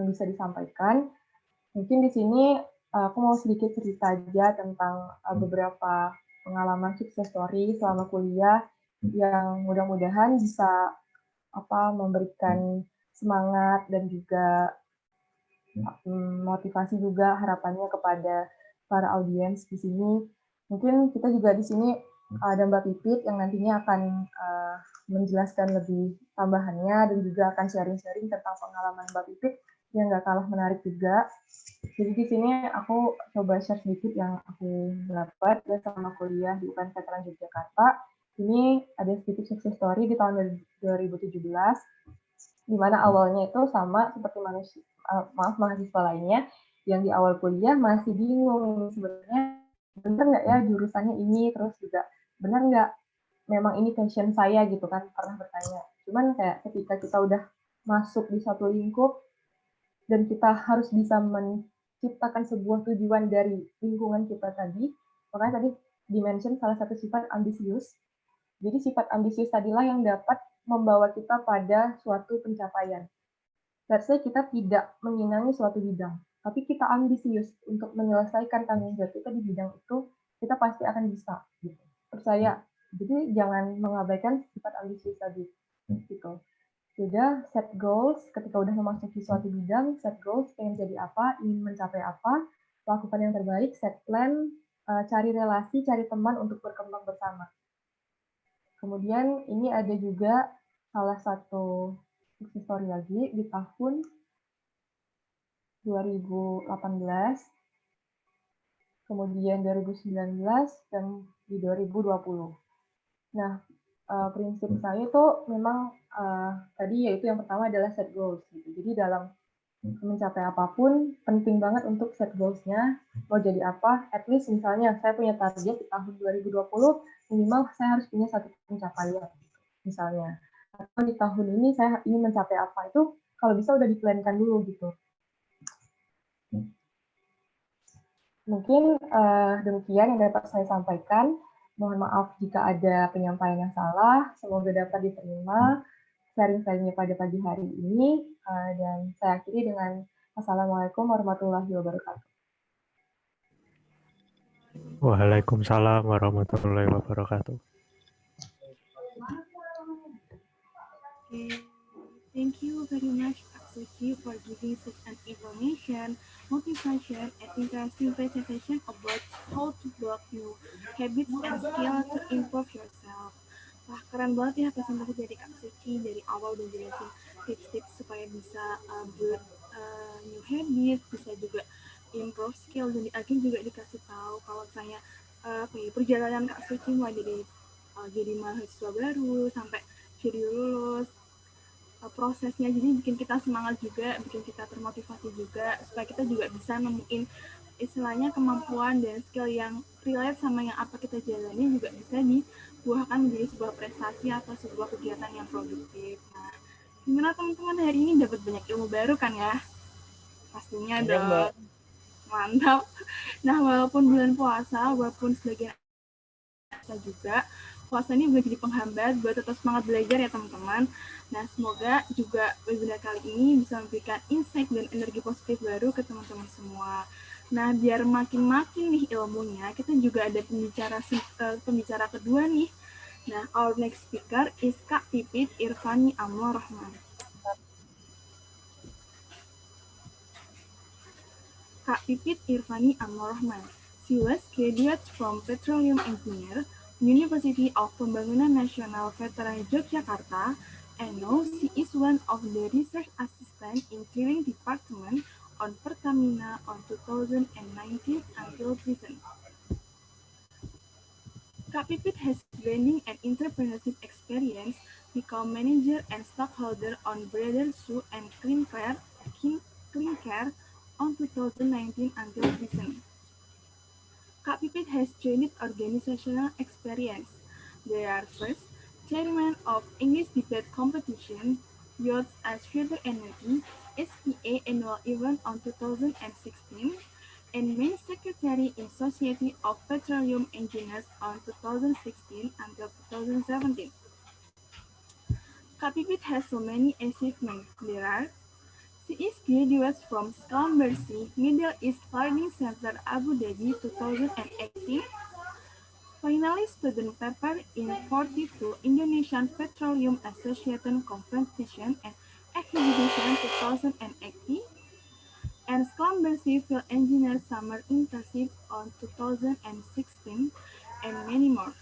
bisa disampaikan. Mungkin di sini aku mau sedikit cerita aja tentang beberapa pengalaman sukses story selama kuliah yang mudah-mudahan bisa memberikan semangat dan juga motivasi juga harapannya kepada para audiens di sini. Mungkin kita juga di sini ada Mbak Pipit yang nantinya akan menjelaskan lebih tambahannya dan juga akan sharing-sharing tentang pengalaman Mbak Pipit yang nggak kalah menarik juga. Jadi di sini aku coba share sedikit yang aku dapat selama kuliah di UPN Veteran Yogyakarta. Ini ada sedikit sukses story di tahun 2017, di mana awalnya itu sama seperti mahasiswa lainnya yang di awal kuliah masih bingung sebenarnya benar nggak ya jurusannya ini, terus juga benar nggak memang ini passion saya gitu kan, pernah bertanya. Cuman kayak ketika kita udah masuk di satu lingkup dan kita harus bisa menciptakan sebuah tujuan dari lingkungan kita tadi, Makanya tadi dimention salah satu sifat ambisius. Jadi sifat ambisius tadilah yang dapat membawa kita pada suatu pencapaian. Let's say kita tidak menyenangi suatu bidang, tapi kita ambisius untuk menyelesaikan tanggung jawab kita di bidang itu, kita pasti akan bisa. Gitu. Percaya. Jadi jangan mengabaikan sifat ambisius tadi. Gitu. Sudah set goals, ketika udah memasuki suatu bidang, set goals, pengen jadi apa, ingin mencapai apa, lakukan yang terbaik, set plan, cari relasi, cari teman untuk berkembang bersama. Kemudian ini ada juga salah satu sukses story lagi di tahun 2018, kemudian 2019, dan di 2020. Nah, prinsip saya itu memang tadi yaitu yang pertama adalah set goals. Gitu. Jadi dalam mencapai apapun, penting banget untuk set goals-nya, mau jadi apa, at least misalnya saya punya target di tahun 2020, minimal saya harus punya satu pencapaian, misalnya. Atau di tahun ini saya ingin mencapai apa, itu kalau bisa udah diplankan dulu gitu. Mungkin demikian yang dapat saya sampaikan. Mohon maaf jika ada penyampaian yang salah, semoga dapat diterima sharing-sharingnya pada pagi hari ini, dan saya akhiri dengan Assalamualaikum warahmatullahi wabarakatuh. Waalaikumsalam warahmatullahi wabarakatuh. Okay. Thank you very much, Kak Suci, for giving such an information, motivation, and interesting presentation about how to build new habits and skills to improve yourself. Wah, keren banget ya presentasi dari Kak Suci, dari awal udah jelasin tips-tips supaya bisa build new habit, bisa juga improve skill, dan di akhir juga dikasih tahu kalau saya perjalanan Kak Suci mulai dari jadi mahasiswa baru sampai jadi lulus, prosesnya jadi bikin kita semangat juga, bikin kita termotivasi juga, supaya kita juga bisa nemuin istilahnya kemampuan dan skill yang relate sama yang apa kita jalani juga bisa dibuahkan menjadi sebuah prestasi atau sebuah kegiatan yang produktif. Nah, gimana teman-teman hari ini dapat banyak ilmu baru kan ya? Pastinya dong. Mantap. Nah, walaupun bulan puasa, walaupun sebagian juga, puasa ini bukan jadi penghambat buat tetap semangat belajar ya teman-teman. Nah, semoga juga webinar kali ini bisa memberikan insight dan energi positif baru ke teman-teman semua. Nah, biar makin-makin nih ilmunya, kita juga ada pembicara kedua nih. Nah, our next speaker is Kak Pipit Irfani Amor Rahman. Kak Pipit Irfani Amor Rahman. She was graduate from Petroleum Engineer, University of Pembangunan Nasional Veteran Yogyakarta, and now she is one of the research assistant in Clearing Department on Pertamina on 2019 until present. Kak Pipit has branding and entrepreneurship experience, become manager and stockholder on Brother Shoe and Clean Care on 2019 until present. Kak Pipit has joined organizational experience. They are first, chairman of English debate competition, Youth as Future Energy, SPA annual event on 2016, and main secretary in Society of Petroleum Engineers on 2016 until 2017. Kak Pipit has so many achievements. There are: she is graduate from Schlumberger Middle East Learning Center Abu Dhabi 2018. Finally, student paper in 42 Indonesian Petroleum Association Competition and Exhibition 2018, and Schlumberger Civil Engineer Summer Internship on 2016, and many more.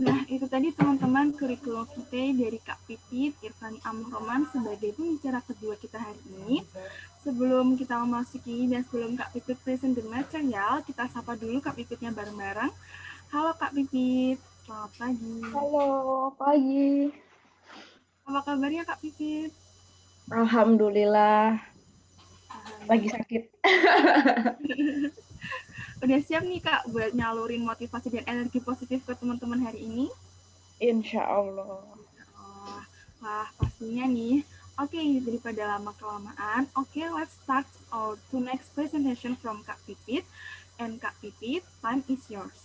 Nah, itu tadi teman-teman kurikulum kita dari Kak Pipit Irfani Amor Rahman sebagai pembicara kedua kita hari ini. Sebelum kita memasuki dan sebelum Kak Pipit present the material, kita sapa dulu Kak Pipitnya bareng-bareng. Halo Kak Pipit, selamat pagi. Halo, pagi. Apa kabarnya Kak Pipit? Alhamdulillah. Lagi sakit. Udah siap nih Kak buat nyalurin motivasi dan energi positif ke teman-teman hari ini? Insya Allah. Wah, pastinya nih. Oke, daripada lama-kelamaan, let's start our two next presentation from Kak Pipit. And Kak Pipit, time is yours.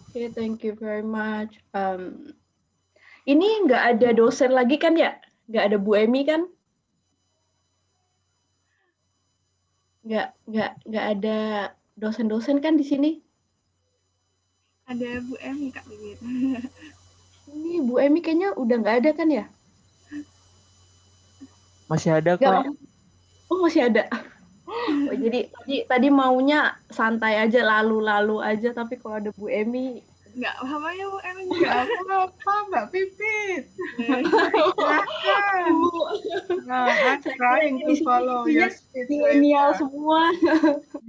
Okay, thank you very much. Ini nggak ada dosen lagi kan ya? Nggak ada Bu Emi kan? Nggak ada dosen-dosen kan di sini? Ada Bu Emi, Kak Pipit. Ini Bu Emi kayaknya udah nggak ada kan ya? Masih ada, Nggak, Kak. oh masih ada. Oh, jadi tadi maunya santai aja, lalu-lalu aja, tapi kalau ada Bu Emi, Nggak apa-apa ya Bu Emi. Nggak apa-apa, Mbak Pipit. Silakan. I'm trying to follow your speech. milenial semua.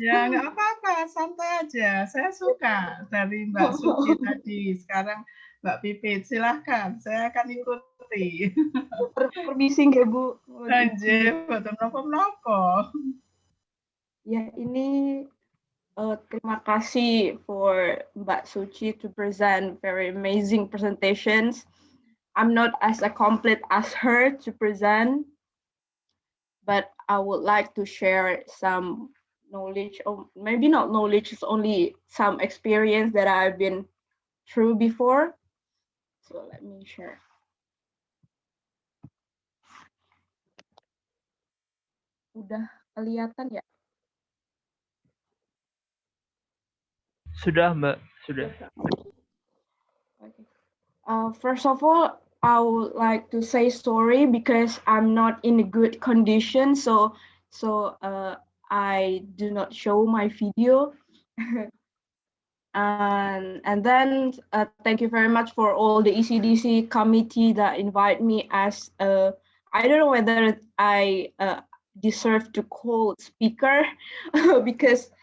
Ya, nggak apa-apa, santai aja. Saya suka dari Mbak Suci tadi. Sekarang Mbak Pipit, silahkan. Saya akan ikuti. Permisi nggak Bu? Anjir, betul nopo-nopo. Ya, ini terima kasih for Mbak Suci to present very amazing presentations. I'm not as accomplished as her to present, but I would like to share some knowledge, or maybe not knowledge, it's only some experience that I've been through before. So let me share. Udah kelihatan ya? Sudah, Mbak. Sudah. Okay. First of all, I would like to say sorry because I'm not in a good condition, so I do not show my video. And then thank you very much for all the ECDC committee that invite me as I don't know whether I deserve to call speaker because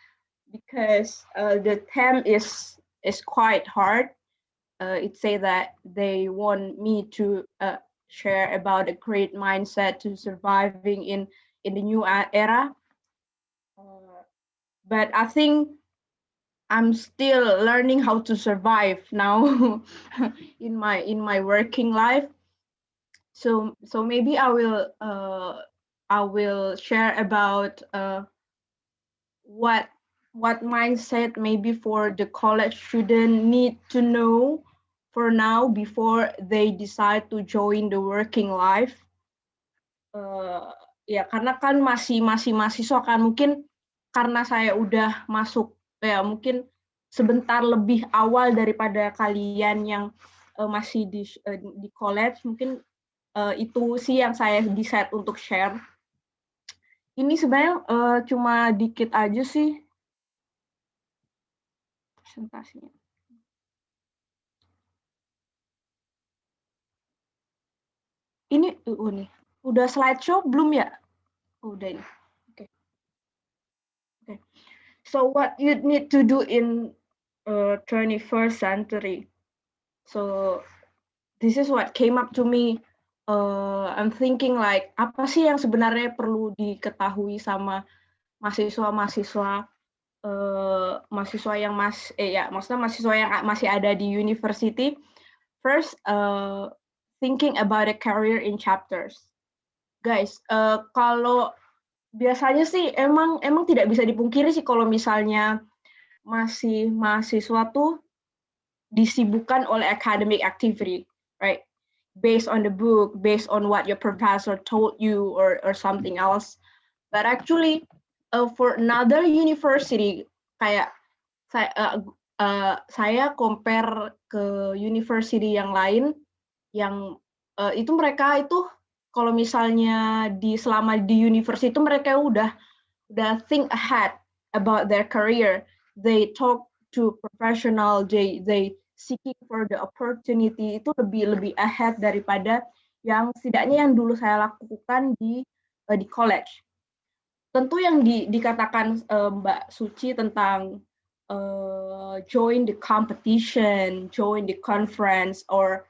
the theme is quite hard. It say that they want me to share about a great mindset to surviving in the new era. But I think I'm still learning how to survive now in my working life. So maybe I will share about what mindset maybe for the college student need to know for now before they decide to join the working life. Ya karena kan masih mahasiswa kan, mungkin karena saya udah masuk ya mungkin sebentar lebih awal daripada kalian yang masih di college, mungkin itu sih yang saya decide untuk share. Ini sebenarnya cuma dikit aja sih presentasinya. Ini nih. Udah slideshow belum ya? Udah ini. Oke. Okay. So what you need to do in 21st century. So this is what came up to me. I'm thinking like apa sih yang sebenarnya perlu diketahui sama mahasiswa yang maksudnya mahasiswa yang masih ada di university. First, thinking about a career in chapters. Guys, kalau biasanya sih emang tidak bisa dipungkiri sih kalau misalnya masih mahasiswa tuh disibukkan oleh academic activity, right? Based on the book, based on what your professor told you or something else. But actually, for another university, kayak saya compare ke university yang lain, yang itu mereka itu kalau misalnya selama di university itu mereka udah think ahead about their career. They talk to professional, they seeking for the opportunity, itu lebih ahead daripada yang setidaknya yang dulu saya lakukan di college. Tentu yang dikatakan Mbak Suci tentang join the competition, join the conference, or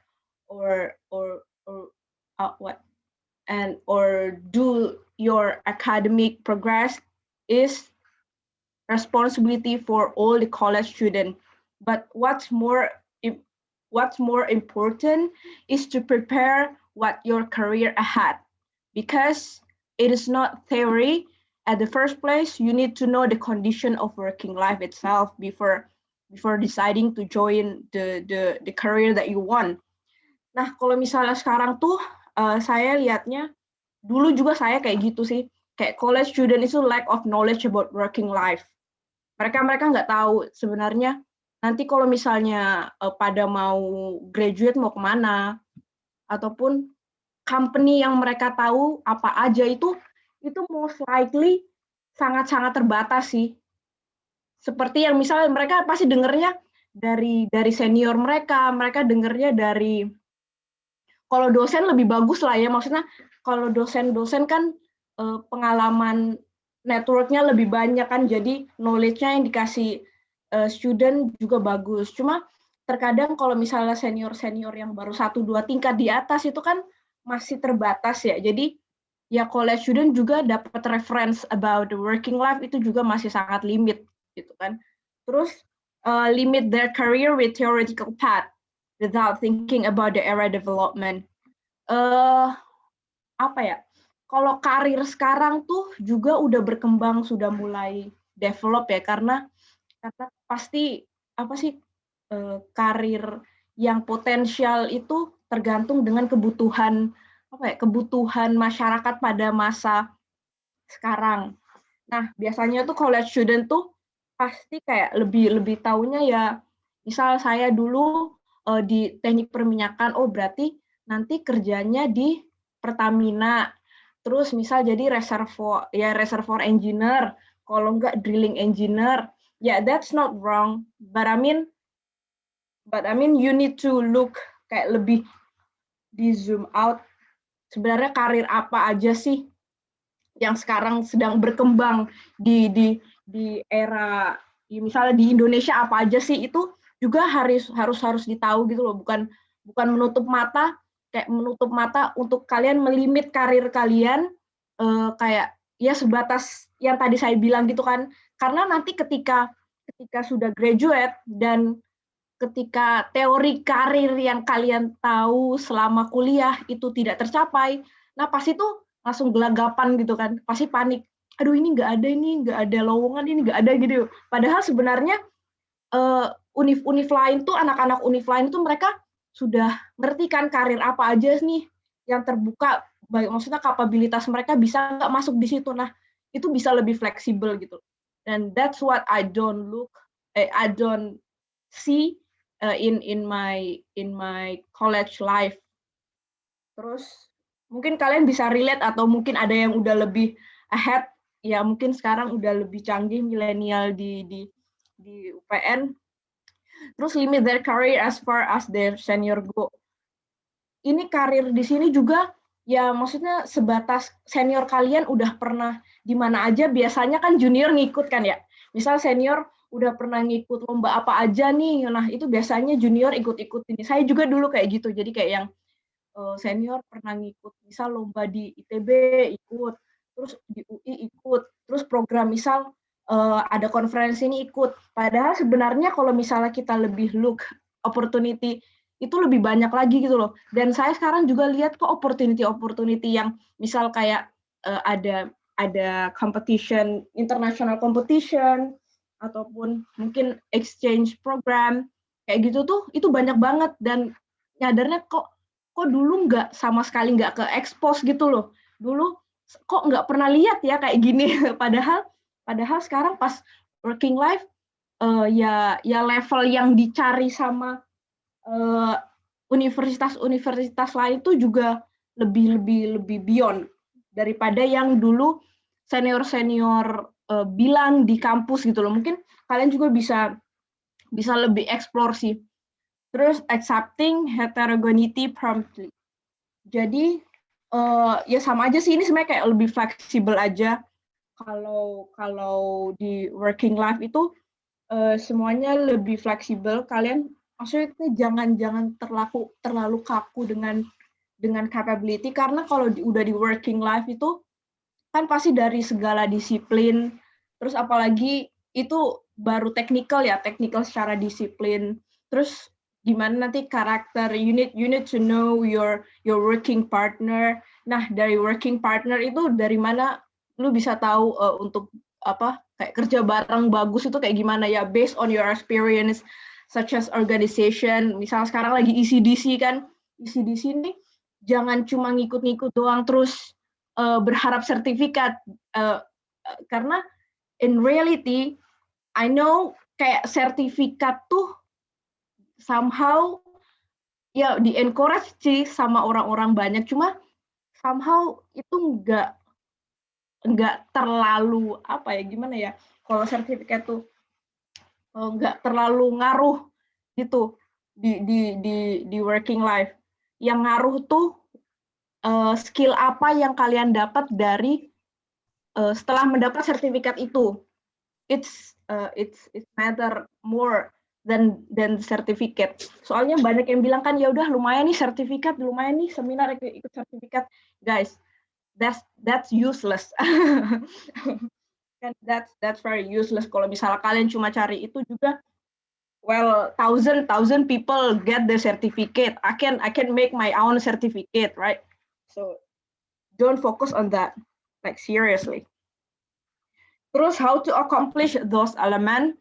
do your academic progress is responsibility for all the college students. But what's more important is to prepare what your career ahead, because it is not theory at the first place, you need to know the condition of working life itself before deciding to join the career that you want. Nah, kalau misalnya sekarang tuh saya lihatnya, dulu juga saya kayak gitu sih, kayak college student itu lack of knowledge about working life. Mereka nggak tahu sebenarnya nanti kalau misalnya pada mau graduate mau kemana, ataupun company yang mereka tahu apa aja itu most likely sangat-sangat terbatas sih. Seperti yang misalnya mereka pasti dengernya dari senior mereka dengernya dari, kalau dosen lebih bagus lah ya, maksudnya kalau dosen kan pengalaman networknya lebih banyak kan, jadi knowledge-nya yang dikasih student juga bagus. Cuma terkadang kalau misalnya senior yang baru 1-2 tingkat di atas itu kan masih terbatas ya. Jadi ya college student juga dapat reference about the working life itu juga masih sangat limit gitu kan. Terus limit their career with theoretical path without thinking about the era development. Apa ya? Kalau karir sekarang tuh juga udah berkembang, sudah mulai develop ya, karena pasti apa sih karir yang potensial itu tergantung dengan kebutuhan masyarakat pada masa sekarang. Nah, biasanya tuh college student tuh pasti kayak lebih taunya ya, misal saya dulu di teknik perminyakan, oh berarti nanti kerjanya di Pertamina, terus misal jadi reservoir engineer, kalau enggak drilling engineer. Yeah, that's not wrong, but I mean you need to look kayak lebih di zoom out. Sebenarnya karir apa aja sih yang sekarang sedang berkembang di era, misalnya di Indonesia apa aja sih, itu juga harus ditahu gitu loh, bukan menutup mata untuk kalian melimit karir kalian kayak ya sebatas yang tadi saya bilang gitu kan, karena nanti ketika sudah graduate dan ketika teori karir yang kalian tahu selama kuliah itu tidak tercapai, nah pasti tuh langsung gelagapan gitu kan, pasti panik, aduh ini nggak ada lowongan, ini nggak ada gitu. Padahal sebenarnya univ lain tuh, anak-anak univ lain tuh mereka sudah ngerti kan karir apa aja nih yang terbuka, baik maksudnya kapabilitas mereka bisa nggak masuk di situ. Nah itu bisa lebih fleksibel gitu. And that's what I don't see in my college life. Terus mungkin kalian bisa relate atau mungkin ada yang udah lebih ahead ya, mungkin sekarang udah lebih canggih milenial di UPN. Terus limit their career as far as their senior go. Ini karir di sini juga ya, maksudnya sebatas senior kalian udah pernah di mana aja, biasanya kan junior ngikut kan ya. Misal senior udah pernah ngikut lomba apa aja nih, nah itu biasanya junior ikut-ikut ini. Saya juga dulu kayak gitu, jadi kayak yang senior pernah ngikut, misal lomba di ITB ikut, terus di UI ikut, terus program misal ada konferensi ini ikut. Padahal sebenarnya kalau misalnya kita lebih look opportunity itu lebih banyak lagi gitu loh. Dan saya sekarang juga lihat kok opportunity yang misal kayak ada competition, international competition, ataupun mungkin exchange program kayak gitu tuh, itu banyak banget. Dan nyadarnya kok dulu nggak sama sekali nggak ke expose gitu loh. Dulu kok nggak pernah lihat ya kayak gini. Padahal sekarang pas working life ya level yang dicari sama universitas lain itu juga lebih beyond daripada yang dulu senior bilang di kampus gitu loh. Mungkin kalian juga bisa lebih explore sih. Terus accepting heterogeneity promptly. Jadi ya sama aja sih, ini sebenarnya kayak lebih fleksibel aja. Kalau di working life itu semuanya lebih fleksibel. Kalian maksudnya jangan terlalu kaku dengan capability, karena kalau udah di working life itu kan pasti dari segala disiplin, terus apalagi itu baru technical secara disiplin, terus gimana nanti karakter, you need to know your working partner. Nah dari working partner itu dari mana lu bisa tahu untuk apa kayak kerja bareng bagus itu kayak gimana ya, based on your experience such as organization. Misal sekarang lagi ECDC kan, ECDC ini jangan cuma ngikut-ngikut doang terus berharap sertifikat, karena in reality I know kayak sertifikat tuh somehow ya di encourage sih sama orang-orang banyak, cuma somehow itu nggak terlalu apa ya, gimana ya, kalau sertifikat tuh nggak terlalu ngaruh gitu di working life. Yang ngaruh tuh skill apa yang kalian dapat dari setelah mendapat sertifikat itu. It's matter more than sertifikat. Soalnya banyak yang bilang kan ya udah lumayan nih sertifikat, lumayan nih seminar ikut sertifikat. Guys, that's useless. And that's very useless. Kalau misalnya kalian cuma cari itu juga, well, thousand people get the certificate. I can make my own certificate, right? So don't focus on that, like seriously. Terus how to accomplish those elements?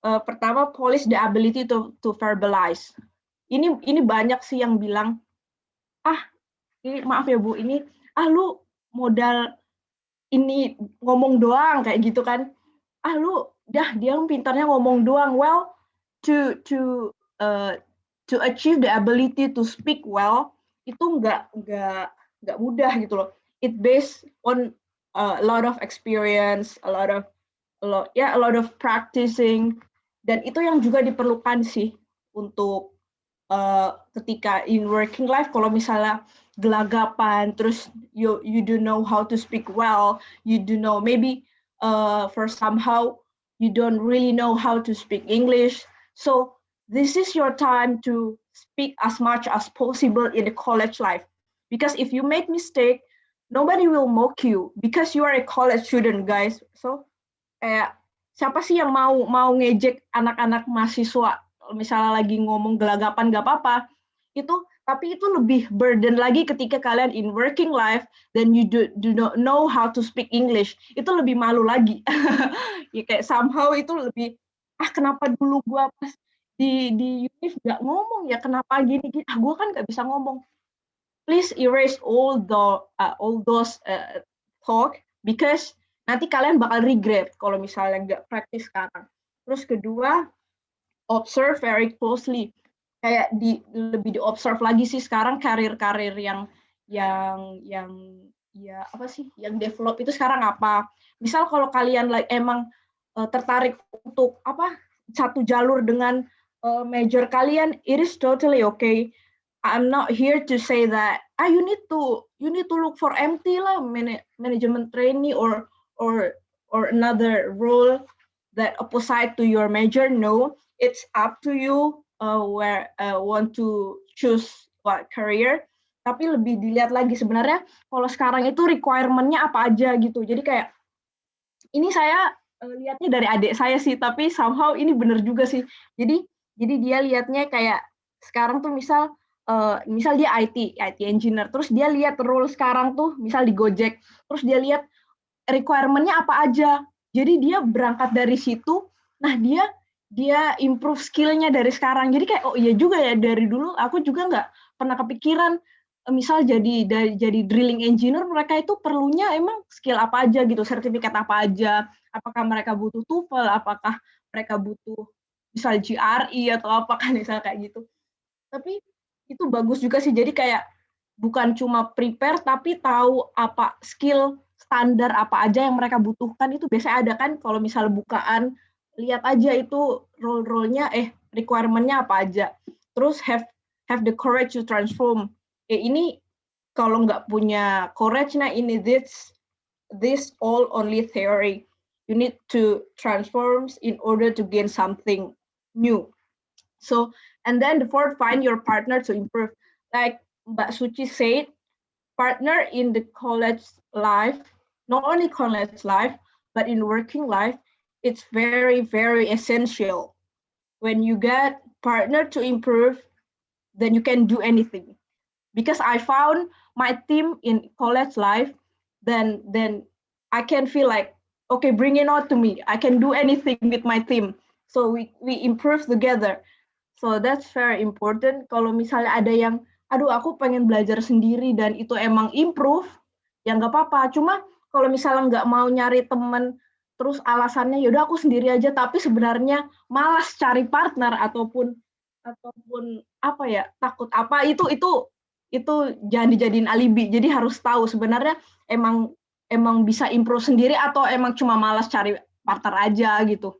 Pertama, polish the ability to verbalize. Ini banyak sih yang bilang, ini maaf ya Bu, ini lu modal ini ngomong doang kayak gitu kan. Lu dia pintarnya ngomong doang. Well, to achieve the ability to speak well itu nggak mudah gitu loh. It based on a lot of experience, a lot of practicing, dan itu yang juga diperlukan sih untuk ketika in working life. Kalau misalnya gelagapan, terus you do know how to speak well, you do know maybe for somehow you don't really know how to speak English. So this is your time to speak as much as possible in the college life. Because if you make mistake, nobody will mock you because you are a college student, guys. So siapa sih yang mau ngejek anak-anak mahasiswa misalnya lagi ngomong gelagapan, nggak apa-apa. Tapi itu lebih burden lagi ketika kalian in working life dan you do not know how to speak English. Itu lebih malu lagi. Ya kayak somehow itu lebih, kenapa dulu gua pas di univ nggak ngomong ya, kenapa gini, gua kan nggak bisa ngomong. Please erase all those talk, because nanti kalian bakal regret kalau misalnya nggak praktis sekarang. Terus kedua, observe very closely. Kayak lebih di-observe lagi sih sekarang karir-karir yang ya apa sih, yang develop itu sekarang apa. Misal kalau kalian emang tertarik untuk satu jalur dengan major kalian, it is totally okay. I'm not here to say that you need to look for MT lah, management trainee or another role that opposite to your major. No, it's up to you where want to choose what career. Tapi lebih dilihat lagi sebenarnya kalau sekarang itu requirement-nya apa aja gitu. Jadi kayak ini saya lihatnya dari adik saya sih, tapi somehow ini benar juga sih. Jadi dia lihatnya kayak sekarang tuh misal dia IT engineer, terus dia lihat role sekarang tuh misal di Gojek, terus dia lihat requirement-nya apa aja. Jadi dia berangkat dari situ, nah dia improve skill-nya dari sekarang. Jadi kayak, oh iya juga ya, dari dulu aku juga nggak pernah kepikiran, misal jadi drilling engineer, mereka itu perlunya emang skill apa aja gitu, sertifikat apa aja, apakah mereka butuh TOEFL, apakah mereka butuh misal GRE atau apa kan, misal kayak gitu. Tapi itu bagus juga sih, jadi kayak bukan cuma prepare, tapi tahu apa skill standar apa aja yang mereka butuhkan. Itu biasanya ada kan kalau misal bukaan, lihat aja itu role-nya, requirement-nya apa aja. Terus have the courage to transform. Ini kalau nggak punya courage, nah ini this all only theory. You need to transform in order to gain something new. So, and then the fourth, find your partner to improve. Like Mbak Suci said, partner in the college life, not only college life, but in working life, it's very, very essential. When you get partner to improve, then you can do anything. Because I found my team in college life, then I can feel like, okay, bring it on to me. I can do anything with my team. So we improve together. So that's very important. Kalau misalnya ada yang, aduh aku pengen belajar sendiri dan itu emang improve, ya nggak apa-apa. Cuma kalau misalnya nggak mau nyari teman, terus alasannya yaudah aku sendiri aja, tapi sebenarnya malas cari partner ataupun apa ya, takut apa, itu jangan dijadiin alibi. Jadi harus tahu sebenarnya emang bisa improve sendiri atau emang cuma malas cari partner aja gitu.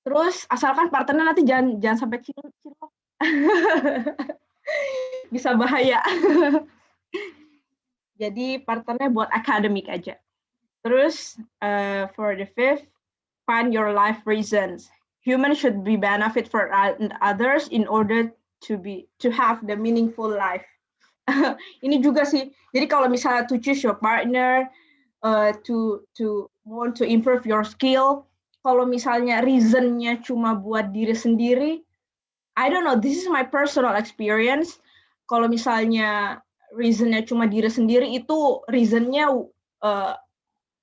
Terus asalkan partnernya nanti jangan sampai cilok. Bisa bahaya. Jadi partnernya buat akademik aja. Terus for the fifth, find your life reasons. Humans should be benefit for others in order to have the meaningful life. Ini juga sih. Jadi kalau misalnya to choose your partner, to want to improve your skill, kalau misalnya reasonnya cuma buat diri sendiri, I don't know, this is my personal experience. Kalau misalnya reasonnya cuma diri sendiri, itu reasonnya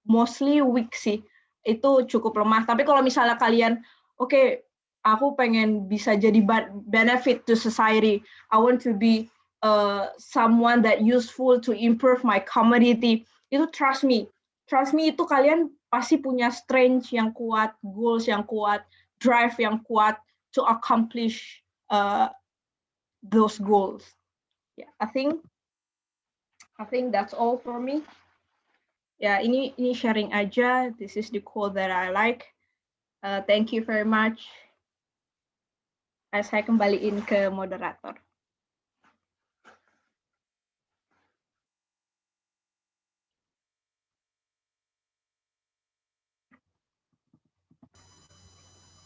mostly weak sih. Itu cukup lemah. Tapi kalau misalnya kalian, oke, aku pengen bisa jadi benefit to society, I want to be someone that useful to improve my community, itu trust me itu kalian pasti punya strength yang kuat, goals yang kuat, drive yang kuat to accomplish those goals. Yeah, I think that's all for me. Ya, ini sharing aja. This is the quote that I like. Thank you very much. Saya kembaliin ke moderator.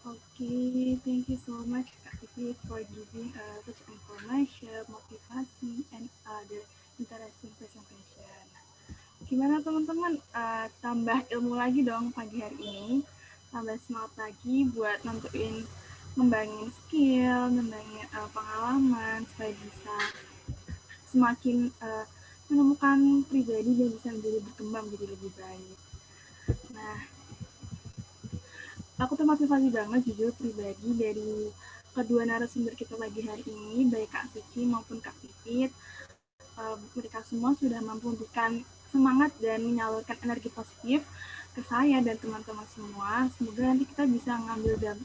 Okay, thank you so much, Kak Vivi, for giving such information, motivasi, and other interesting presentation. Gimana teman-teman? Tambah ilmu lagi dong pagi hari ini. Tambah semangat lagi buat nentuin ngembangin skill, ngembangin pengalaman, supaya bisa semakin menemukan pribadi dan bisa menjadi berkembang menjadi lebih baik. Nah, aku termotivasi banget jujur pribadi dari kedua narasumber kita pagi hari ini, baik Kak Suci maupun Kak Pipit. Mereka semua sudah mampu memberikan semangat dan menyalurkan energi positif ke saya dan teman-teman semua. Semoga nanti kita bisa mengambil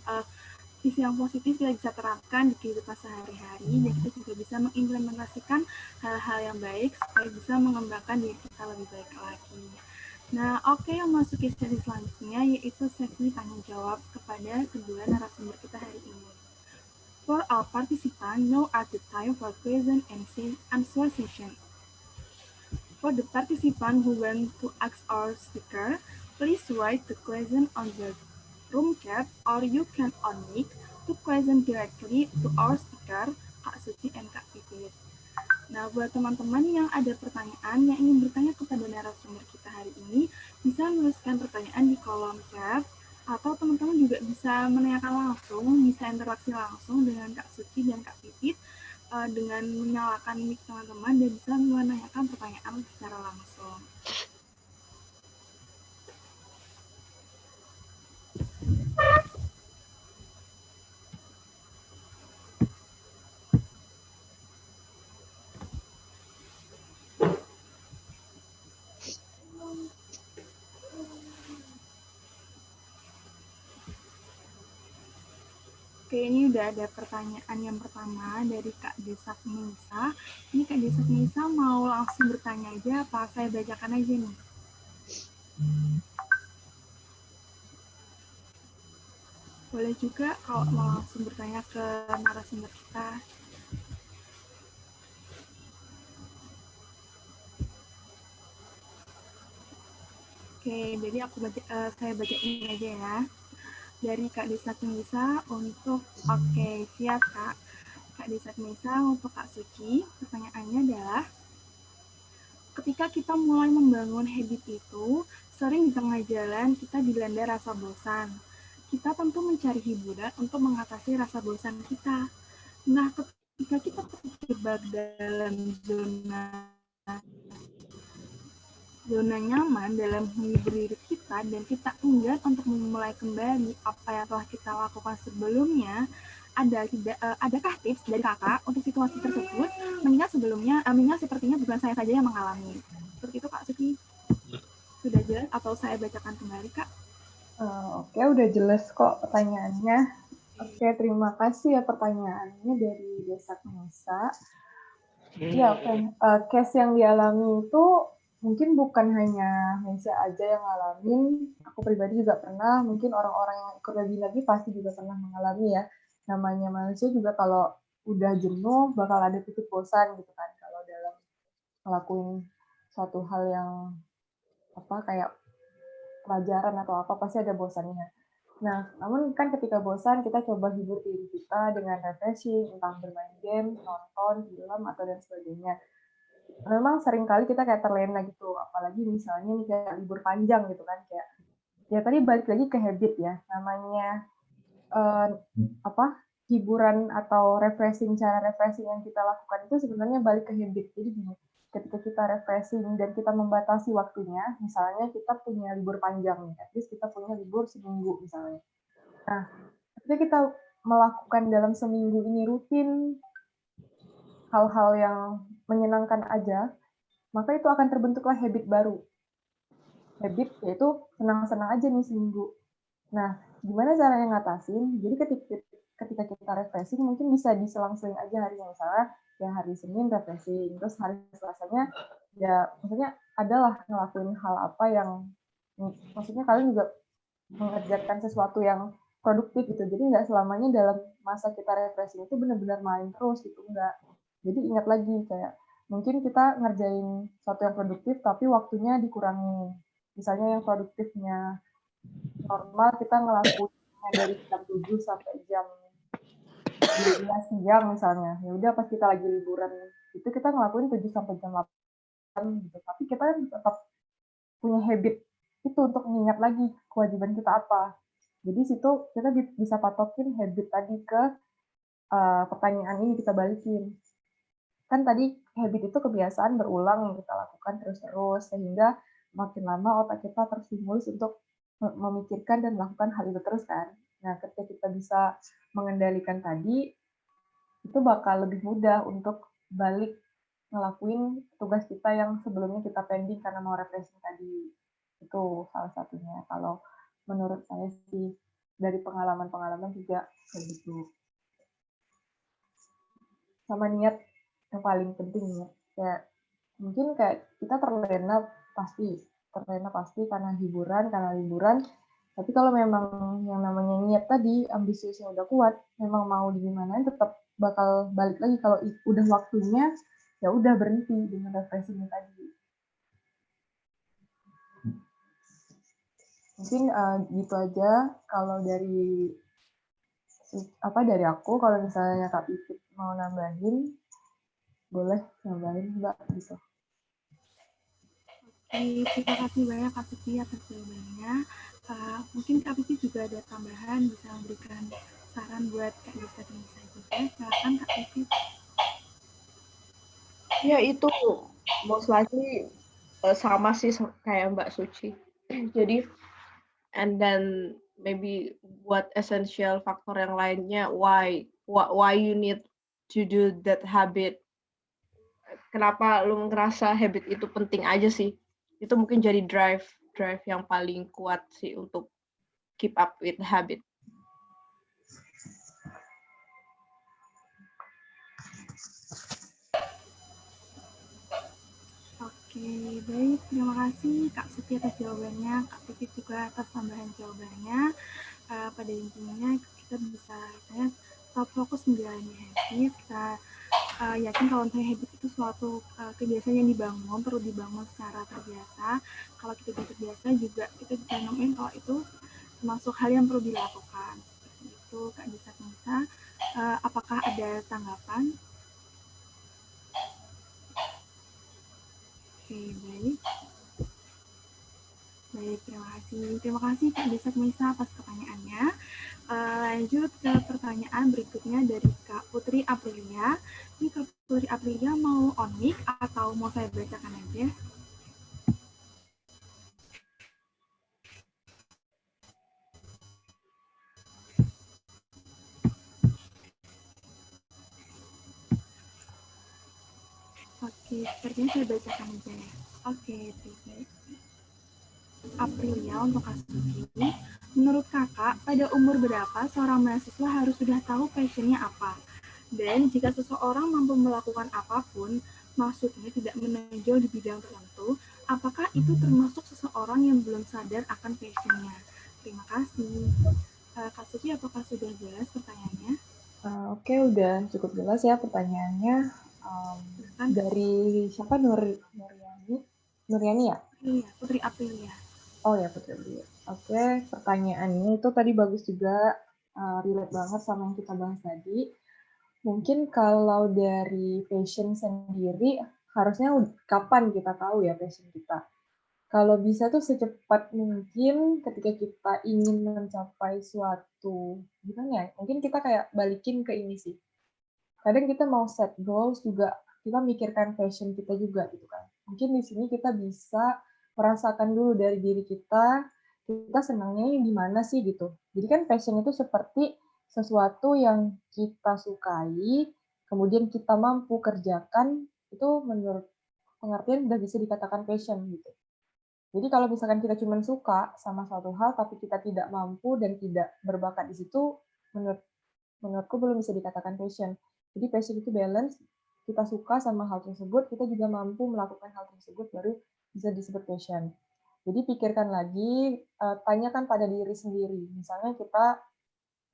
sisi yang positif, kita bisa terapkan di kehidupan sehari-hari, dan kita juga bisa mengimplementasikan hal-hal yang baik supaya bisa mengembangkan diri kita lebih baik lagi. Nah, oke, memasuki sesi selanjutnya, yaitu sesi tanya jawab kepada kedua narasumber kita hari ini. For our participants, now at the time for question and answer session. For the participant who want to ask our speaker, please write the question on the room chat, or you can unmute to question directly to our speaker, Kak Suci and Kak Pipit. Nah, buat teman-teman yang ada pertanyaan, yang ingin bertanya kepada narasumber kita hari ini, bisa menuliskan pertanyaan di kolom chat, atau teman-teman juga bisa menanyakan langsung, bisa interaksi langsung dengan Kak Suci dan Kak Pipit, dengan menyalakan mic teman-teman, dan bisa menanyakan pertanyaan secara langsung. Oke, ini udah ada pertanyaan yang pertama dari Kak Desak Nisa. Ini Kak Desak Nisa mau langsung bertanya aja, apa saya bacakan aja nih? Boleh juga kalau mau langsung bertanya ke narasumber kita. Oke, jadi saya bacain aja ya. Dari Kak Desak Nisa untuk, oke, siap Kak. Kak Desak Nisa untuk Kak Suci, pertanyaannya adalah, ketika kita mulai membangun habit itu, sering di tengah jalan kita dilanda rasa bosan. Kita tentu mencari hiburan untuk mengatasi rasa bosan kita. Nah, ketika kita terjebak dalam zona zona nyaman dalam menghibur diri kita dan kita enggan untuk memulai kembali apa yang telah kita lakukan sebelumnya, adakah tips dari kakak untuk situasi tersebut mengingat sepertinya bukan saya saja yang mengalami. Seperti itu Kak Suci. Sudah jelas atau saya bacakan kembali Kak? Oke, udah jelas kok pertanyaannya. Oke, terima kasih ya pertanyaannya dari Desa Nisa. Ya, oke. Case yang dialami itu mungkin bukan hanya Nisa aja yang ngalamin. Aku pribadi juga pernah. Mungkin orang-orang yang ikut lagi pasti juga pernah mengalami ya. Namanya manusia juga kalau udah jenuh bakal ada titik bosan gitu kan. Kalau dalam ngelakuin suatu hal yang kayak pelajaran atau apa pasti ada bosannya. Nah, namun kan ketika bosan kita coba hibur diri kita dengan refreshing, entah bermain game, nonton film atau dan sebagainya. Memang sering kali kita kayak terlena gitu, apalagi misalnya nih kayak libur panjang gitu kan, kayak ya tadi balik lagi ke habit ya, namanya hiburan atau cara refreshing yang kita lakukan itu sebenarnya balik ke habit. Jadi gini, ketika kita refreshing dan kita membatasi waktunya, misalnya kita punya libur panjang nih, at least kita punya libur seminggu misalnya. Nah, ketika kita melakukan dalam seminggu ini rutin hal-hal yang menyenangkan aja, maka itu akan terbentuklah habit baru. Habit yaitu senang-senang aja nih seminggu. Nah, gimana caranya ngatasin? Jadi ketika kita refreshing mungkin bisa diselang-seling aja harinya, misalnya ya hari Senin refreshing, terus hari Selasanya ya maksudnya adalah ngelakuin hal apa yang maksudnya kalian juga mengerjakan sesuatu yang produktif gitu. Jadi nggak selamanya dalam masa kita refreshing itu benar-benar main terus gitu, enggak. Jadi ingat lagi kayak mungkin kita ngerjain sesuatu yang produktif tapi waktunya dikurangi. Misalnya yang produktifnya normal kita ngelakuinnya dari jam 7 sampai jam 12 siang misalnya. Ya udah pas kita lagi liburan itu kita ngelakuin 7 sampai jam 8 gitu. Tapi kita kan tetap punya habit itu untuk mengingat lagi kewajiban kita apa. Jadi situ kita bisa patokin habit tadi ke pertanyaan ini kita balikin. Kan tadi habit itu kebiasaan berulang yang kita lakukan terus-terus sehingga makin lama otak kita terstimulus untuk memikirkan dan melakukan hal itu terus kan. Nah, ketika kita bisa mengendalikan tadi, itu bakal lebih mudah untuk balik ngelakuin tugas kita yang sebelumnya kita pending karena mau refreshing tadi. Itu salah satunya. Kalau menurut saya sih, dari pengalaman-pengalaman juga kayak gitu. Sama niat yang paling penting ya. Kayak mungkin kayak kita terlena pasti karena liburan. Tapi kalau memang yang namanya niat tadi, ambisiusnya udah kuat, memang mau digimanain tetap bakal balik lagi. Kalau udah waktunya, ya udah berhenti dengan refreshing tadi. Mungkin gitu aja kalau dari aku. Kalau misalnya Kak Pipit mau nambahin, boleh nambahin Mbak gitu. Oke, terima kasih banyak Kak Pipit atas jawabannya. Mungkin Kak Pipit juga ada tambahan, bisa memberikan saran buat Kak Desa Nisa juga. Silakan Kak Pipit. Ya itu most likely sama sih kayak Mbak Suci. Jadi and then maybe buat essential faktor yang lainnya why you need to do that habit. Kenapa lu ngerasa habit itu penting aja sih? Itu mungkin jadi drive yang paling kuat sih untuk keep up with the habit. Oke, baik. Terima kasih Kak Suci atas jawabannya, Kak Pipit juga atas tambahan jawabannya. Pada intinya kita bisa tetap fokus menjalani habit. Kita yakin kalau misalnya habit itu suatu kebiasaan yang perlu dibangun secara terbiasa. Kalau kita sudah terbiasa juga kita bisa nemuin kalau itu termasuk hal yang perlu dilakukan. Seperti itu Kak Nisa. Apakah ada tanggapan? Oke, baik. Baik, terima kasih Kak Desa Nisa atas pertanyaannya. Lanjut ke pertanyaan berikutnya dari Kak Putri Aprilia. Ini Kak Putri Aprilia mau on mic atau mau saya bacakan aja? Oke, sepertinya saya bacakan aja ya. Oke, baik. Aprilia untuk kasus ini, menurut kakak, pada umur berapa seorang mahasiswa harus sudah tahu passionnya apa? Dan jika seseorang mampu melakukan apapun, maksudnya tidak menonjol di bidang tertentu, apakah itu termasuk seseorang yang belum sadar akan passionnya? Terima kasih. Kak Suci, apakah sudah jelas pertanyaannya? Oke, udah cukup jelas ya pertanyaannya. Dari siapa? Nuryani ya? Iya, Putri Aprilia. Oh ya, Putri Aprilia. Oke, pertanyaannya itu tadi bagus juga, relate banget sama yang kita bahas tadi. Mungkin kalau dari passion sendiri, harusnya kapan kita tahu ya passion kita? Kalau bisa tuh secepat mungkin ketika kita ingin mencapai suatu, gimana ya, mungkin kita kayak balikin ke ini sih. Kadang kita mau set goals juga, kita mikirkan passion kita juga gitu kan. Mungkin di sini kita bisa merasakan dulu dari diri kita senangnya di mana sih gitu. Jadi kan passion itu seperti sesuatu yang kita sukai, kemudian kita mampu kerjakan, itu menurut pengertian udah bisa dikatakan passion gitu. Jadi kalau misalkan kita cuma suka sama suatu hal, tapi kita tidak mampu dan tidak berbakat di situ, menurutku belum bisa dikatakan passion. Jadi passion itu balance, kita suka sama hal tersebut, kita juga mampu melakukan hal tersebut, baru bisa disebut passion. Jadi pikirkan lagi, tanyakan pada diri sendiri. Misalnya kita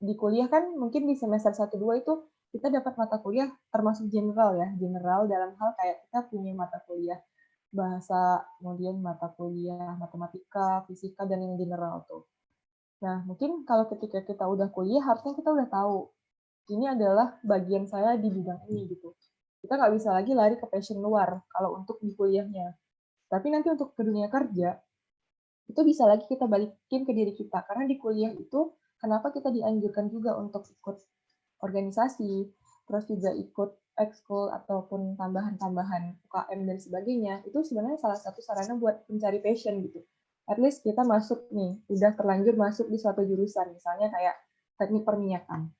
di kuliah kan mungkin di semester 1-2 itu kita dapat mata kuliah termasuk general ya, general dalam hal kayak kita punya mata kuliah bahasa, kemudian mata kuliah matematika, fisika, dan yang general tuh. Nah, mungkin kalau ketika kita udah kuliah, harusnya kita udah tahu, ini adalah bagian saya di bidang ini gitu. Kita nggak bisa lagi lari ke passion luar kalau untuk di kuliahnya. Tapi nanti untuk ke dunia kerja, itu bisa lagi kita balikin ke diri kita. Karena di kuliah itu, kenapa kita dianjurkan juga untuk ikut organisasi, terus juga ikut ekskul ataupun tambahan-tambahan UKM dan sebagainya, itu sebenarnya salah satu sarana buat mencari passion gitu. At least kita masuk nih, udah terlanjur masuk di suatu jurusan, misalnya kayak teknik perminyakan.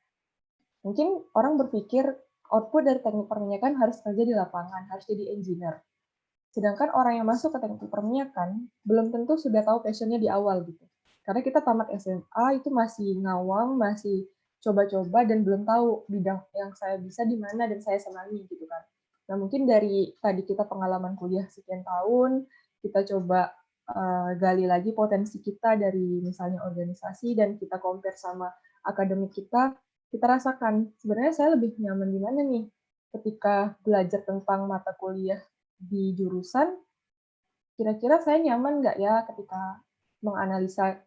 Mungkin orang berpikir output dari teknik perminyakan harus kerja di lapangan, harus jadi engineer. Sedangkan orang yang masuk ke teknik perminyakan belum tentu sudah tahu passion-nya di awal gitu. Karena kita tamat SMA itu masih ngawang, masih coba-coba dan belum tahu bidang yang saya bisa di mana dan saya senangi gitu kan. Nah, mungkin dari tadi kita pengalaman kuliah sekian tahun, kita coba gali lagi potensi kita dari misalnya organisasi dan kita compare sama akademik kita rasakan sebenarnya saya lebih nyaman di mana nih ketika belajar tentang mata kuliah di jurusan, kira-kira saya nyaman nggak ya ketika menganalisa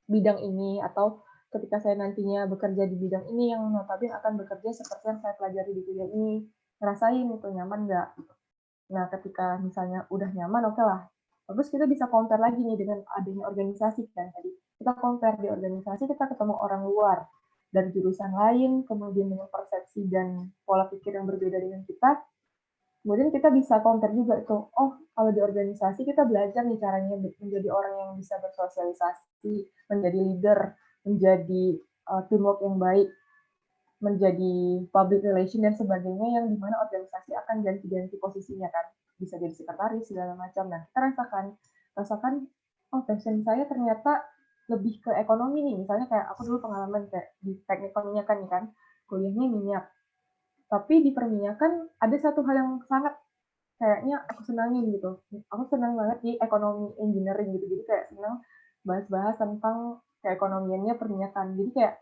bidang ini, atau ketika saya nantinya bekerja di bidang ini yang notabene akan bekerja seperti yang saya pelajari di kuliah ini, ngerasain itu nyaman nggak? Gitu. Nah, ketika misalnya udah nyaman, oke lah. Terus kita bisa compare lagi nih dengan adanya organisasi kan tadi. Kita compare di organisasi, kita ketemu orang luar dari jurusan lain, kemudian dengan persepsi dan pola pikir yang berbeda dengan kita, kemudian kita bisa compare juga itu, oh kalau di organisasi kita belajar nih caranya menjadi orang yang bisa bersosialisasi, menjadi leader, menjadi teamwork yang baik, menjadi public relation dan sebagainya yang dimana organisasi akan ganti-ganti posisinya kan, bisa jadi sekretaris segala macam. Nah kita rasakan, oh passion saya ternyata lebih ke ekonomi nih, misalnya kayak aku dulu pengalaman kayak di teknik perminyakan nih kan, kuliahnya minyak. Tapi di perminyakan ada satu hal yang sangat kayaknya aku senangin gitu. Aku senang banget di ekonomi engineering gitu. Jadi kayak senang bahas-bahas tentang keekonomiannya perminyakan. Jadi kayak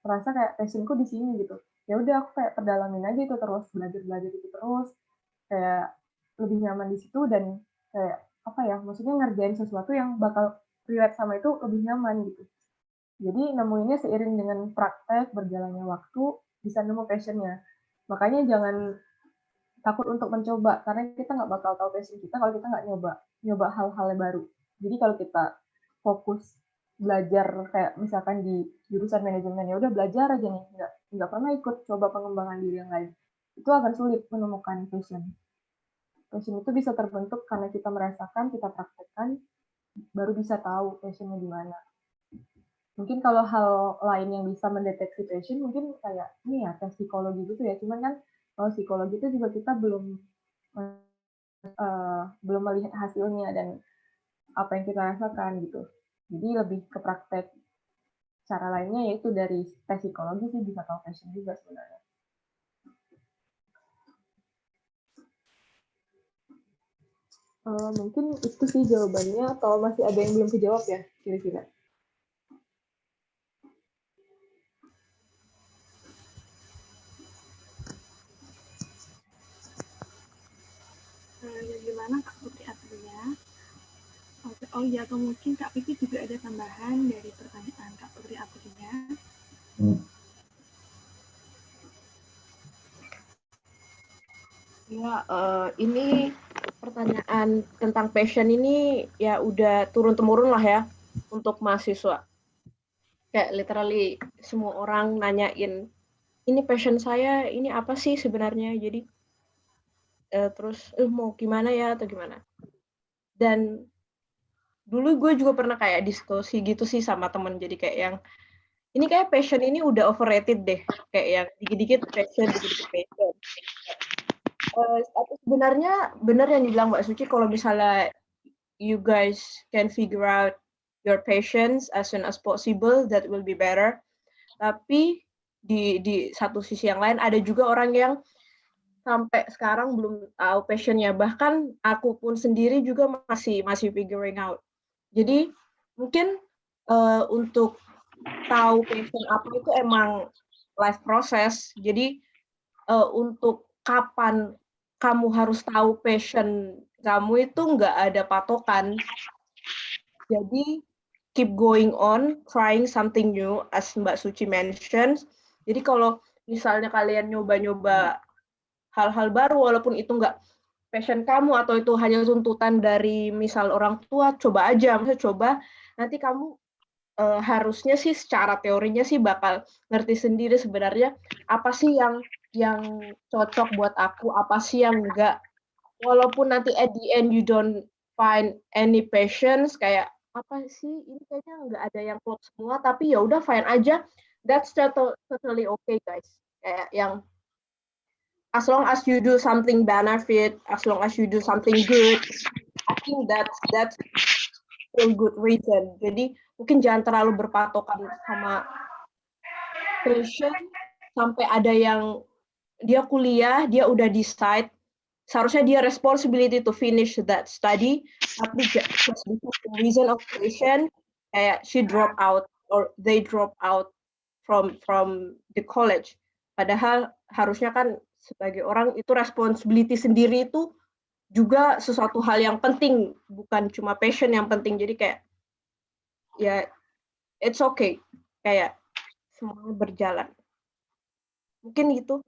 merasa kayak passionku di sini gitu. Ya udah aku kayak perdalamin aja itu terus, belajar itu terus. Kayak lebih nyaman di situ dan kayak maksudnya ngerjain sesuatu yang bakal relate sama itu lebih nyaman gitu. Jadi nemuinnya seiring dengan praktek berjalannya waktu bisa nemu passionnya. Makanya jangan takut untuk mencoba, karena kita nggak bakal tahu passion kita kalau kita nggak nyoba hal-hal yang baru. Jadi kalau kita fokus belajar kayak misalkan di jurusan manajemen, ya udah belajar aja nih, nggak pernah ikut coba pengembangan diri yang lain. Itu akan sulit menemukan passion. Passion itu bisa terbentuk karena kita merasakan, kita praktekkan, baru bisa tahu passionnya di mana. Mungkin kalau hal lain yang bisa mendeteksi passion, mungkin kayak ini ya tes psikologi gitu ya. Cuman kan kalau psikologi itu juga kita belum belum melihat hasilnya dan apa yang kita rasakan gitu. Jadi lebih ke praktek. Cara lainnya yaitu dari tes psikologi sih bisa tahu passion juga sebenarnya. Mungkin itu sih jawabannya, atau masih ada yang belum dijawab ya kira-kira? Gimana Kak Putri Atria? Oh iya, atau mungkin Kak Vivi juga ada tambahan dari pertanyaan Kak Putri Atria. Ya, ini pertanyaan tentang passion ini ya udah turun-temurun lah ya untuk mahasiswa. Kayak literally semua orang nanyain, ini passion saya, ini apa sih sebenarnya? Jadi terus mau gimana ya atau gimana? Dan dulu gue juga pernah kayak diskusi gitu sih sama temen, jadi kayak yang ini kayak passion ini udah overrated deh, kayak yang dikit-dikit passion, dikit-dikit passion. Tapi sebenarnya benar yang dibilang Mbak Suci, kalau misalnya you guys can figure out your passions as soon as possible, that will be better. Tapi di satu sisi yang lain ada juga orang yang sampai sekarang belum tahu passionnya. Bahkan aku pun sendiri juga masih figuring out. Jadi mungkin untuk tahu passion apa itu emang life process. Jadi untuk kapan kamu harus tahu passion kamu itu nggak ada patokan. Jadi keep going on, trying something new, as Mbak Suci mentions. Jadi kalau misalnya kalian nyoba-nyoba hal-hal baru, walaupun itu nggak passion kamu atau itu hanya tuntutan dari misal orang tua, coba aja. Maksudnya coba, nanti kamu harusnya sih secara teorinya sih bakal ngerti sendiri sebenarnya apa sih yang cocok buat aku, apa sih yang enggak. Walaupun nanti at the end you don't find any passions, kayak apa sih ini kayaknya nggak ada yang klop semua, tapi ya udah fine aja. That's totally okay guys. Kayak yang as long as you do something benefit, as long as you do something good, I think that's still good reason. Jadi mungkin jangan terlalu berpatokan sama passion sampai ada yang dia kuliah, dia udah decide, seharusnya dia responsibility to finish that study, tapi just because the reason of passion, kayak she drop out or they drop out from the college. Padahal harusnya kan sebagai orang itu responsibility sendiri itu juga sesuatu hal yang penting, bukan cuma passion yang penting. Jadi kayak ya it's okay, kayak semuanya berjalan. Mungkin gitu.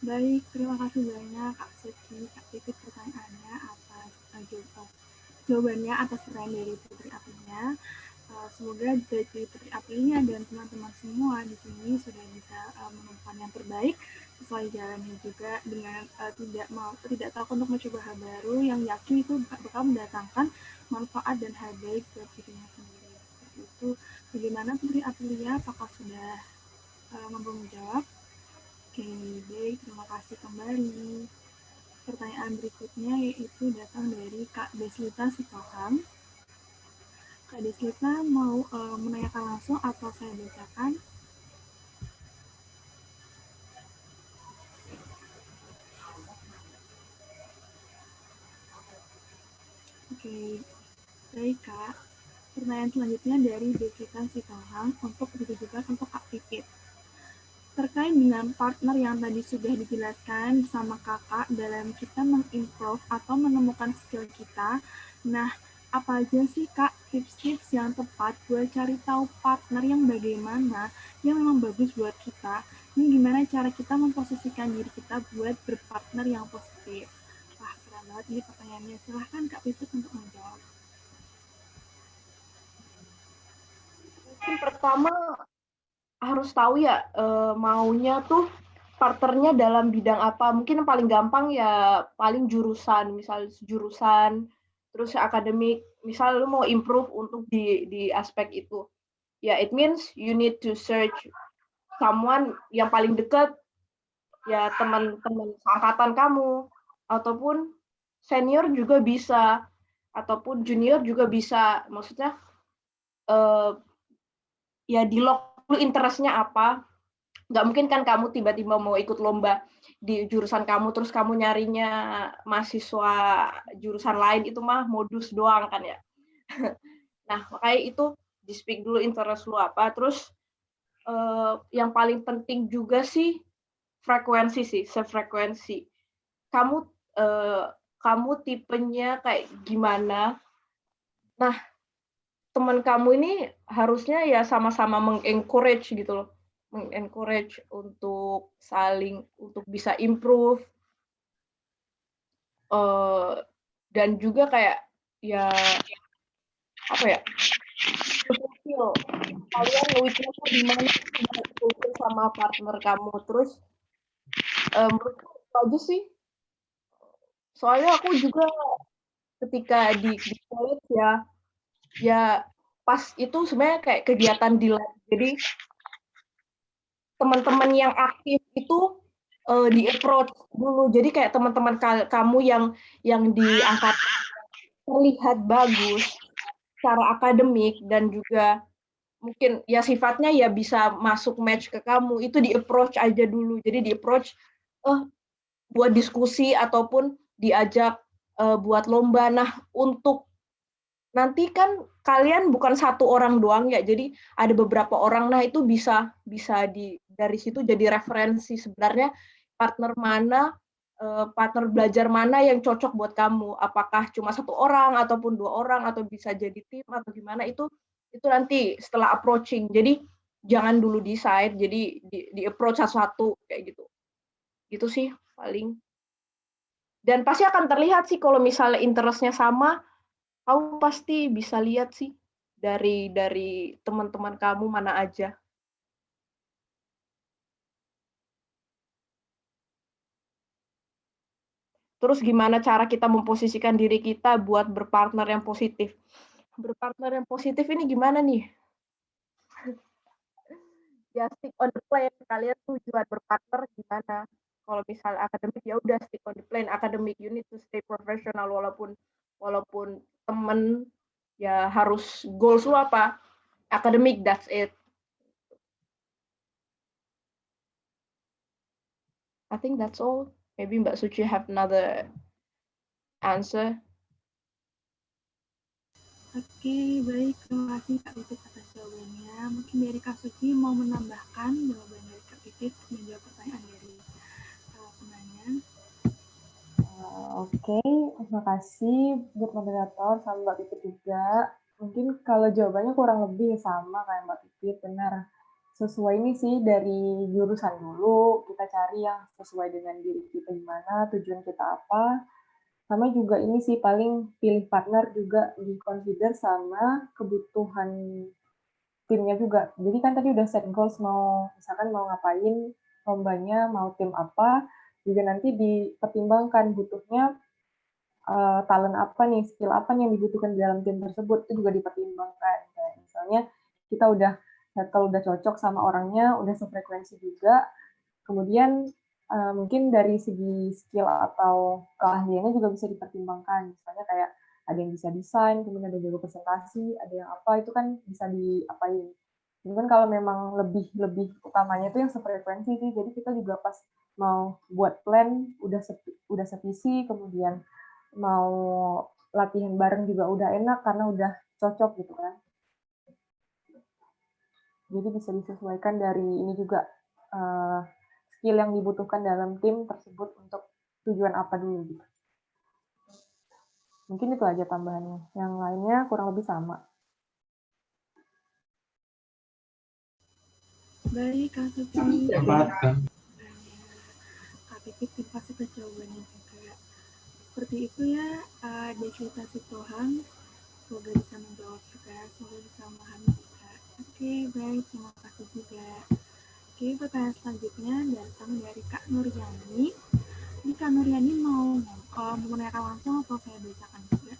Baik, terima kasih banyak Kak Suci, Kak Pipit pertanyaannya atas jawabannya atas pertanyaan dari Putri Aprilia. Semoga dari Putri Aprilia dan teman-teman semua di sini sudah bisa menemukan yang terbaik sesuai jalannya juga dengan tidak takut untuk mencoba hal baru yang yakin itu bakal mendatangkan manfaat dan hal baik buat dirinya sendiri. Seperti itu. Bagaimana Putri Aprilia? Apakah sudah mampu menjawab? Oke, baik. Terima kasih kembali. Pertanyaan berikutnya yaitu datang dari Kak Deslita Sitohang. Kak Deslita mau menanyakan langsung atau saya bacakan? Oke, baik Kak. Pertanyaan selanjutnya dari Deslita Sitohang untuk ditujukan untuk Kak Pipit. Terkait dengan partner yang tadi sudah dijelaskan sama kakak dalam kita mengimprove atau menemukan skill kita, nah apa aja sih Kak tips-tips yang tepat buat cari tahu partner yang bagaimana, yang memang bagus buat kita, ini gimana cara kita memposisikan diri kita buat berpartner yang positif. Wah, keren banget ini pertanyaannya. Silahkan Kak Pipit untuk menjawab. Mungkin pertama harus tahu ya maunya tuh partnernya dalam bidang apa. Mungkin yang paling gampang ya paling jurusan, misal jurusan, terus akademik, misal lu mau improve untuk di aspek itu. Ya, it means you need to search someone yang paling dekat ya teman-teman angkatan kamu, ataupun senior juga bisa, ataupun junior juga bisa. Maksudnya ya di-lock dulu interest-nya apa. Nggak mungkin kan kamu tiba-tiba mau ikut lomba di jurusan kamu, terus kamu nyarinya mahasiswa jurusan lain, itu mah modus doang kan ya. Nah, makanya itu di-speak dulu interest lu apa. Terus yang paling penting juga sih frekuensi sih, sefrekuensi. Kamu tipenya kayak gimana? Nah, teman kamu ini harusnya ya sama-sama meng-encourage gitu loh. Meng-encourage untuk untuk bisa improve. Dan juga kayak ya apa ya? Feel kalian nge-weakness-nya di mana sama partner kamu. Terus menurutku bagus sih. Soalnya aku juga ketika di college ya pas itu sebenarnya kayak kegiatan di lab. Jadi teman-teman yang aktif itu di approach dulu. Jadi kayak teman-teman kamu yang diangkat terlihat bagus secara akademik dan juga mungkin ya sifatnya ya bisa masuk match ke kamu, itu di approach aja dulu. Jadi di approach buat diskusi ataupun diajak buat lomba. Nah, untuk nanti kan kalian bukan satu orang doang ya, jadi ada beberapa orang. Nah, itu bisa dari situ jadi referensi sebenarnya partner belajar mana yang cocok buat kamu. Apakah cuma satu orang ataupun 2 orang atau bisa jadi tim atau gimana, itu nanti setelah approaching. Jadi jangan dulu decide, jadi di approach satu-satu kayak gitu. Gitu sih paling. Dan pasti akan terlihat sih kalau misalnya interest-nya sama, kamu pasti bisa lihat sih dari teman-teman kamu mana aja. Terus gimana cara kita memposisikan diri kita buat berpartner yang positif? Berpartner yang positif ini gimana nih? Ya stick on the plan. Kalian tujuan berpartner gimana? Kalau misal akademik ya udah stick on the plan. Academic you need to stay professional walaupun temen ya harus goals lu apa? Academic, that's it. I think that's all. Maybe Mbak Suci have another answer. Oke, baik. Terima kasih Kak Pipit atas jawabannya. Mungkin dari Kak Suci mau menambahkan jawaban dari Kak Pipit menjawab pertanyaan dari penanya. Oke, terima kasih buat moderator sama Mbak Pipit juga. Mungkin kalau jawabannya kurang lebih sama kayak Mbak Pipit, benar. Sesuai ini sih dari jurusan dulu, kita cari yang sesuai dengan diri kita gimana, tujuan kita apa. Sama juga ini sih paling pilih partner juga di-consider sama kebutuhan timnya juga. Jadi kan tadi udah set goals misalkan mau ngapain, lombanya mau tim apa, juga nanti dipertimbangkan butuhnya talent apa nih, skill apa nih yang dibutuhkan di dalam tim tersebut, itu juga dipertimbangkan. Kayak misalnya kita kalau udah cocok sama orangnya, udah sefrekuensi juga, kemudian mungkin dari segi skill atau keahliannya juga bisa dipertimbangkan. Misalnya kayak ada yang bisa desain, kemudian ada jago presentasi, ada yang apa, itu kan bisa diapain. Cuman kalau memang lebih utamanya itu yang sefrekuensi sih. Jadi kita juga pas mau buat plan udah sevisi, kemudian mau latihan bareng juga udah enak karena udah cocok gitu kan. Jadi bisa disesuaikan dari ini juga skill yang dibutuhkan dalam tim tersebut untuk tujuan apa dulu gitu. Mungkin itu aja tambahannya. Yang lainnya kurang lebih sama. Baik, Kak Suci. Kak Pipit, terima kasih atas jawabannya juga. Seperti itu ya, dia cerita si Tuhan. Semoga bisa menjawab juga, semoga bisa memahami juga. Oke, baik, terima kasih juga. Oke, pertanyaan selanjutnya datang dari Kak Nuryani. Ini Kak Nuryani mau menanyakan langsung atau saya bacakan juga?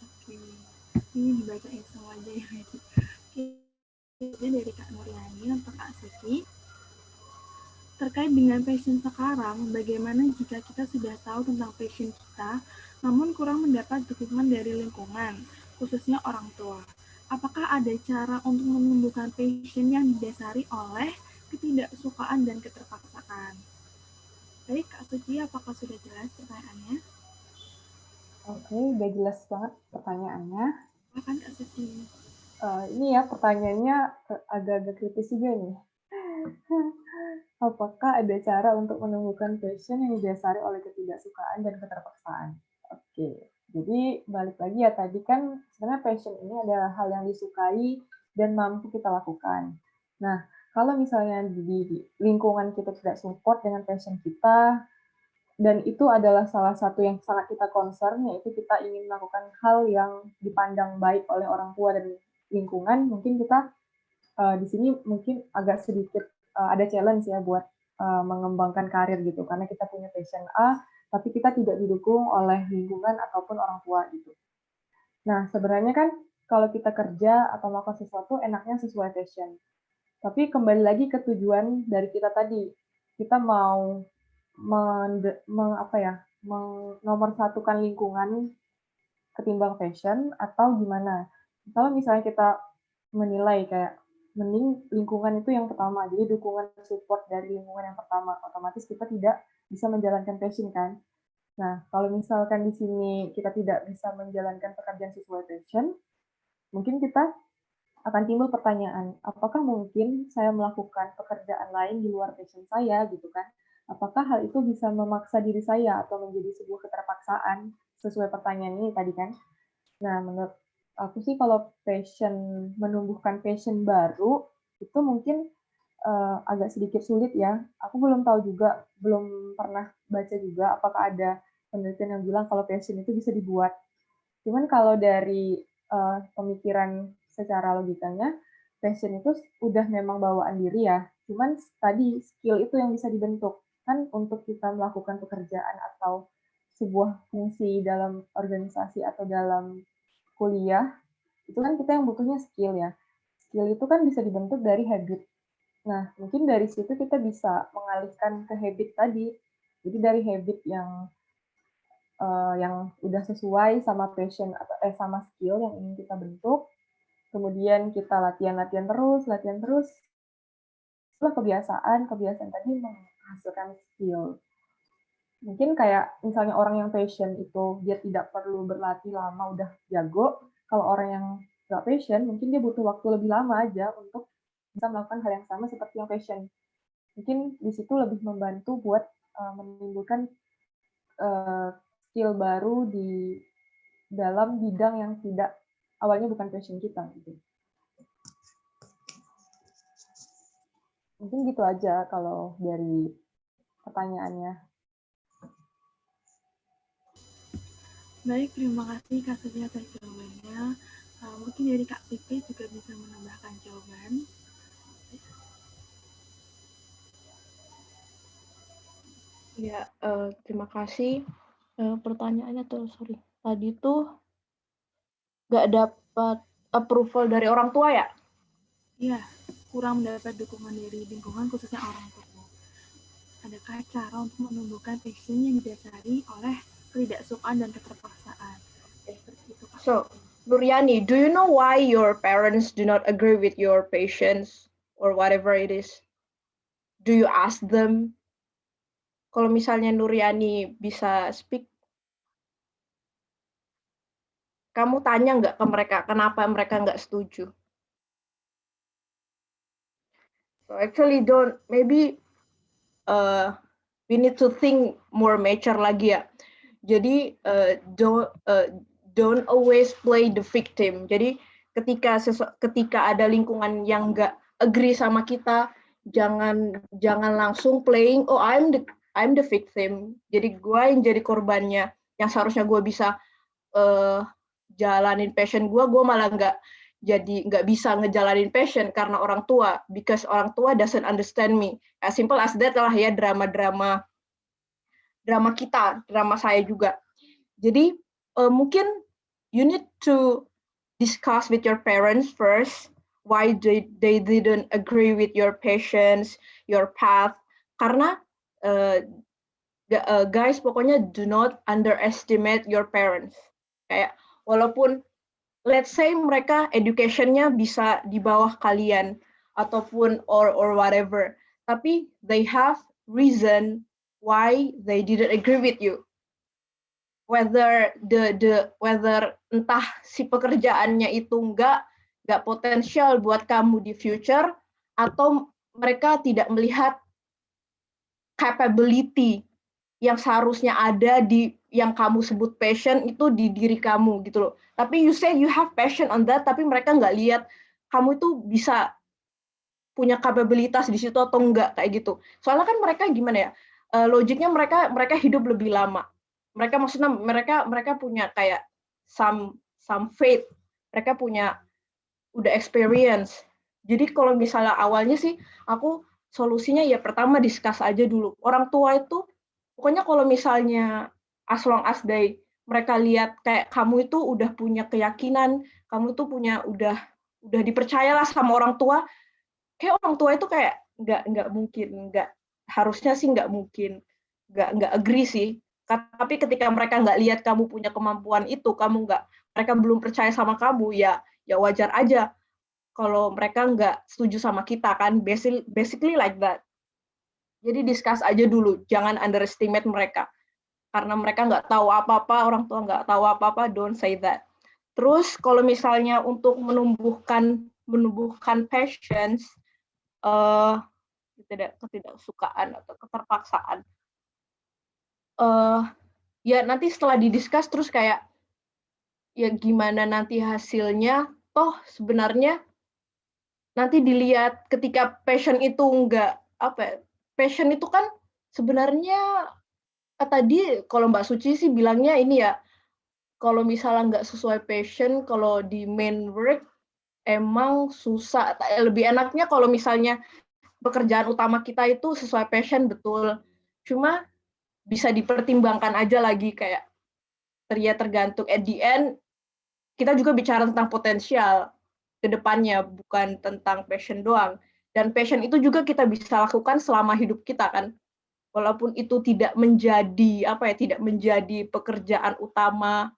Oke, ini bacain semua aja ya. Oke, dari Kak Nuryani untuk Kak Siti. Terkait dengan passion sekarang, bagaimana jika kita sudah tahu tentang passion kita, namun kurang mendapat dukungan dari lingkungan, khususnya orang tua? Apakah ada cara untuk menumbuhkan passion yang didasari oleh ketidaksukaan dan keterpaksaan? Baik, Kak Suci, apakah sudah jelas pertanyaannya? Oke, udah jelas banget pertanyaannya. Silakan Kak Suci. Ini ya pertanyaannya agak-agak kritis juga nih. Apakah ada cara untuk menumbuhkan passion yang didasari oleh ketidaksukaan dan keterpaksaan? Oke, jadi balik lagi ya tadi kan sebenarnya passion ini adalah hal yang disukai dan mampu kita lakukan. Nah, kalau misalnya di lingkungan kita tidak support dengan passion kita, dan itu adalah salah satu yang sangat kita concern, yaitu kita ingin melakukan hal yang dipandang baik oleh orang tua dan lingkungan, mungkin kita di sini mungkin agak sedikit ada challenge ya buat mengembangkan karir gitu, karena kita punya passion A, tapi kita tidak didukung oleh lingkungan ataupun orang tua gitu. Nah, sebenarnya kan kalau kita kerja atau melakukan sesuatu enaknya sesuai passion. Tapi kembali lagi ke tujuan dari kita tadi, kita mau nomor satukan lingkungan ketimbang passion atau gimana. Kalau misalnya kita menilai kayak mending lingkungan itu yang pertama, jadi dukungan support dari lingkungan yang pertama, otomatis kita tidak bisa menjalankan passion kan. Nah, kalau misalkan di sini kita tidak bisa menjalankan pekerjaan sesuai passion, mungkin kita akan timbul pertanyaan, apakah mungkin saya melakukan pekerjaan lain di luar passion saya gitu kan? Apakah hal itu bisa memaksa diri saya atau menjadi sebuah keterpaksaan sesuai pertanyaan ini tadi kan? Nah, menurut aku sih kalau menumbuhkan passion baru itu mungkin agak sedikit sulit ya. Aku belum tahu juga, belum pernah baca juga apakah ada penelitian yang bilang kalau passion itu bisa dibuat. Cuman kalau dari pemikiran secara logikanya, passion itu udah memang bawaan diri ya. Cuman tadi skill itu yang bisa dibentuk. Kan untuk kita melakukan pekerjaan atau sebuah fungsi dalam organisasi atau dalam kuliah, itu kan kita yang butuhnya skill ya. Skill itu kan bisa dibentuk dari habit. Nah, mungkin dari situ kita bisa mengalihkan ke habit tadi. Jadi dari habit yang udah sesuai sama passion atau sama skill yang ingin kita bentuk, kemudian kita latihan terus, setelah kebiasaan tadi menghasilkan skill. Mungkin kayak misalnya orang yang passion itu dia tidak perlu berlatih lama udah jago, kalau orang yang nggak passion mungkin dia butuh waktu lebih lama aja untuk bisa melakukan hal yang sama seperti yang passion. Mungkin di situ lebih membantu buat menimbulkan skill baru di dalam bidang yang tidak awalnya bukan passion kita gitu. Mungkin gitu aja kalau dari pertanyaannya. Baik, terima kasih Kak Suci atas jawabannya. Mungkin dari Kak Pipi juga bisa menambahkan jawaban. Ya, terima kasih. Pertanyaannya tuh, sorry. Tadi tuh nggak dapat approval dari orang tua ya? Iya, kurang mendapat dukungan dari lingkungan khususnya orang tua. Adakah cara untuk menumbuhkan passion yang didasari oleh ketidaksukaan dan keterpaksaan? So, Nuryani, do you know why your parents do not agree with your passions or whatever it is? Do you ask them? Kalau misalnya Nuryani bisa speak, kamu tanya nggak ke mereka kenapa mereka nggak setuju? So actually maybe we need to think more mature lagi ya. Jadi don't always play the victim. Jadi ketika ada lingkungan yang nggak agree sama kita, jangan langsung playing I'm the victim. Jadi gue yang jadi korbannya, yang seharusnya gue bisa jalanin passion gue malah nggak bisa ngejalanin passion karena orang tua, because orang tua doesn't understand me. As simple as that lah ya, drama kita, drama saya juga. Jadi mungkin you need to discuss with your parents first why they didn't agree with your passions, your path. Karena guys, pokoknya do not underestimate your parents. Kayak walaupun let's say mereka education-nya bisa di bawah kalian ataupun or whatever, tapi they have reason why they didn't agree with you. Whether whether entah si pekerjaannya itu nggak potensial buat kamu di future, atau mereka tidak melihat capability yang seharusnya ada di yang kamu sebut passion itu di diri kamu gitu loh. Tapi you say you have passion on that, tapi mereka nggak lihat kamu itu bisa punya kapabilitas di situ atau enggak kayak gitu. Soalnya kan mereka gimana ya? Logiknya mereka hidup lebih lama. Mereka maksudnya mereka punya kayak some faith. Mereka punya udah experience. Jadi kalau misalnya awalnya sih aku solusinya ya pertama discuss aja dulu. Orang tua itu pokoknya kalau misalnya as long as mereka lihat kayak kamu itu udah punya keyakinan, kamu tuh punya udah dipercayalah sama orang tua, kayak orang tua itu kayak nggak mungkin, harusnya sih nggak mungkin, nggak agree sih. Tapi ketika mereka nggak lihat kamu punya kemampuan itu, mereka belum percaya sama kamu, ya wajar aja kalau mereka nggak setuju sama kita kan, basically like that. Jadi discuss aja dulu, jangan underestimate mereka. Karena mereka nggak tahu apa-apa, orang tua nggak tahu apa-apa, don't say that. Terus kalau misalnya untuk menumbuhkan passions, ketidaksukaan atau keterpaksaan, ya nanti setelah didiskus terus kayak ya gimana nanti hasilnya, toh sebenarnya nanti dilihat ketika passion itu passion itu kan sebenarnya tadi kalau Mbak Suci sih bilangnya ini ya, kalau misalnya nggak sesuai passion, kalau di main work emang susah. Lebih enaknya kalau misalnya pekerjaan utama kita itu sesuai passion, betul. Cuma bisa dipertimbangkan aja lagi kayak tergantung at the end kita juga bicara tentang potensial ke depannya, bukan tentang passion doang. Dan passion itu juga kita bisa lakukan selama hidup kita kan. Walaupun itu tidak menjadi tidak menjadi pekerjaan utama.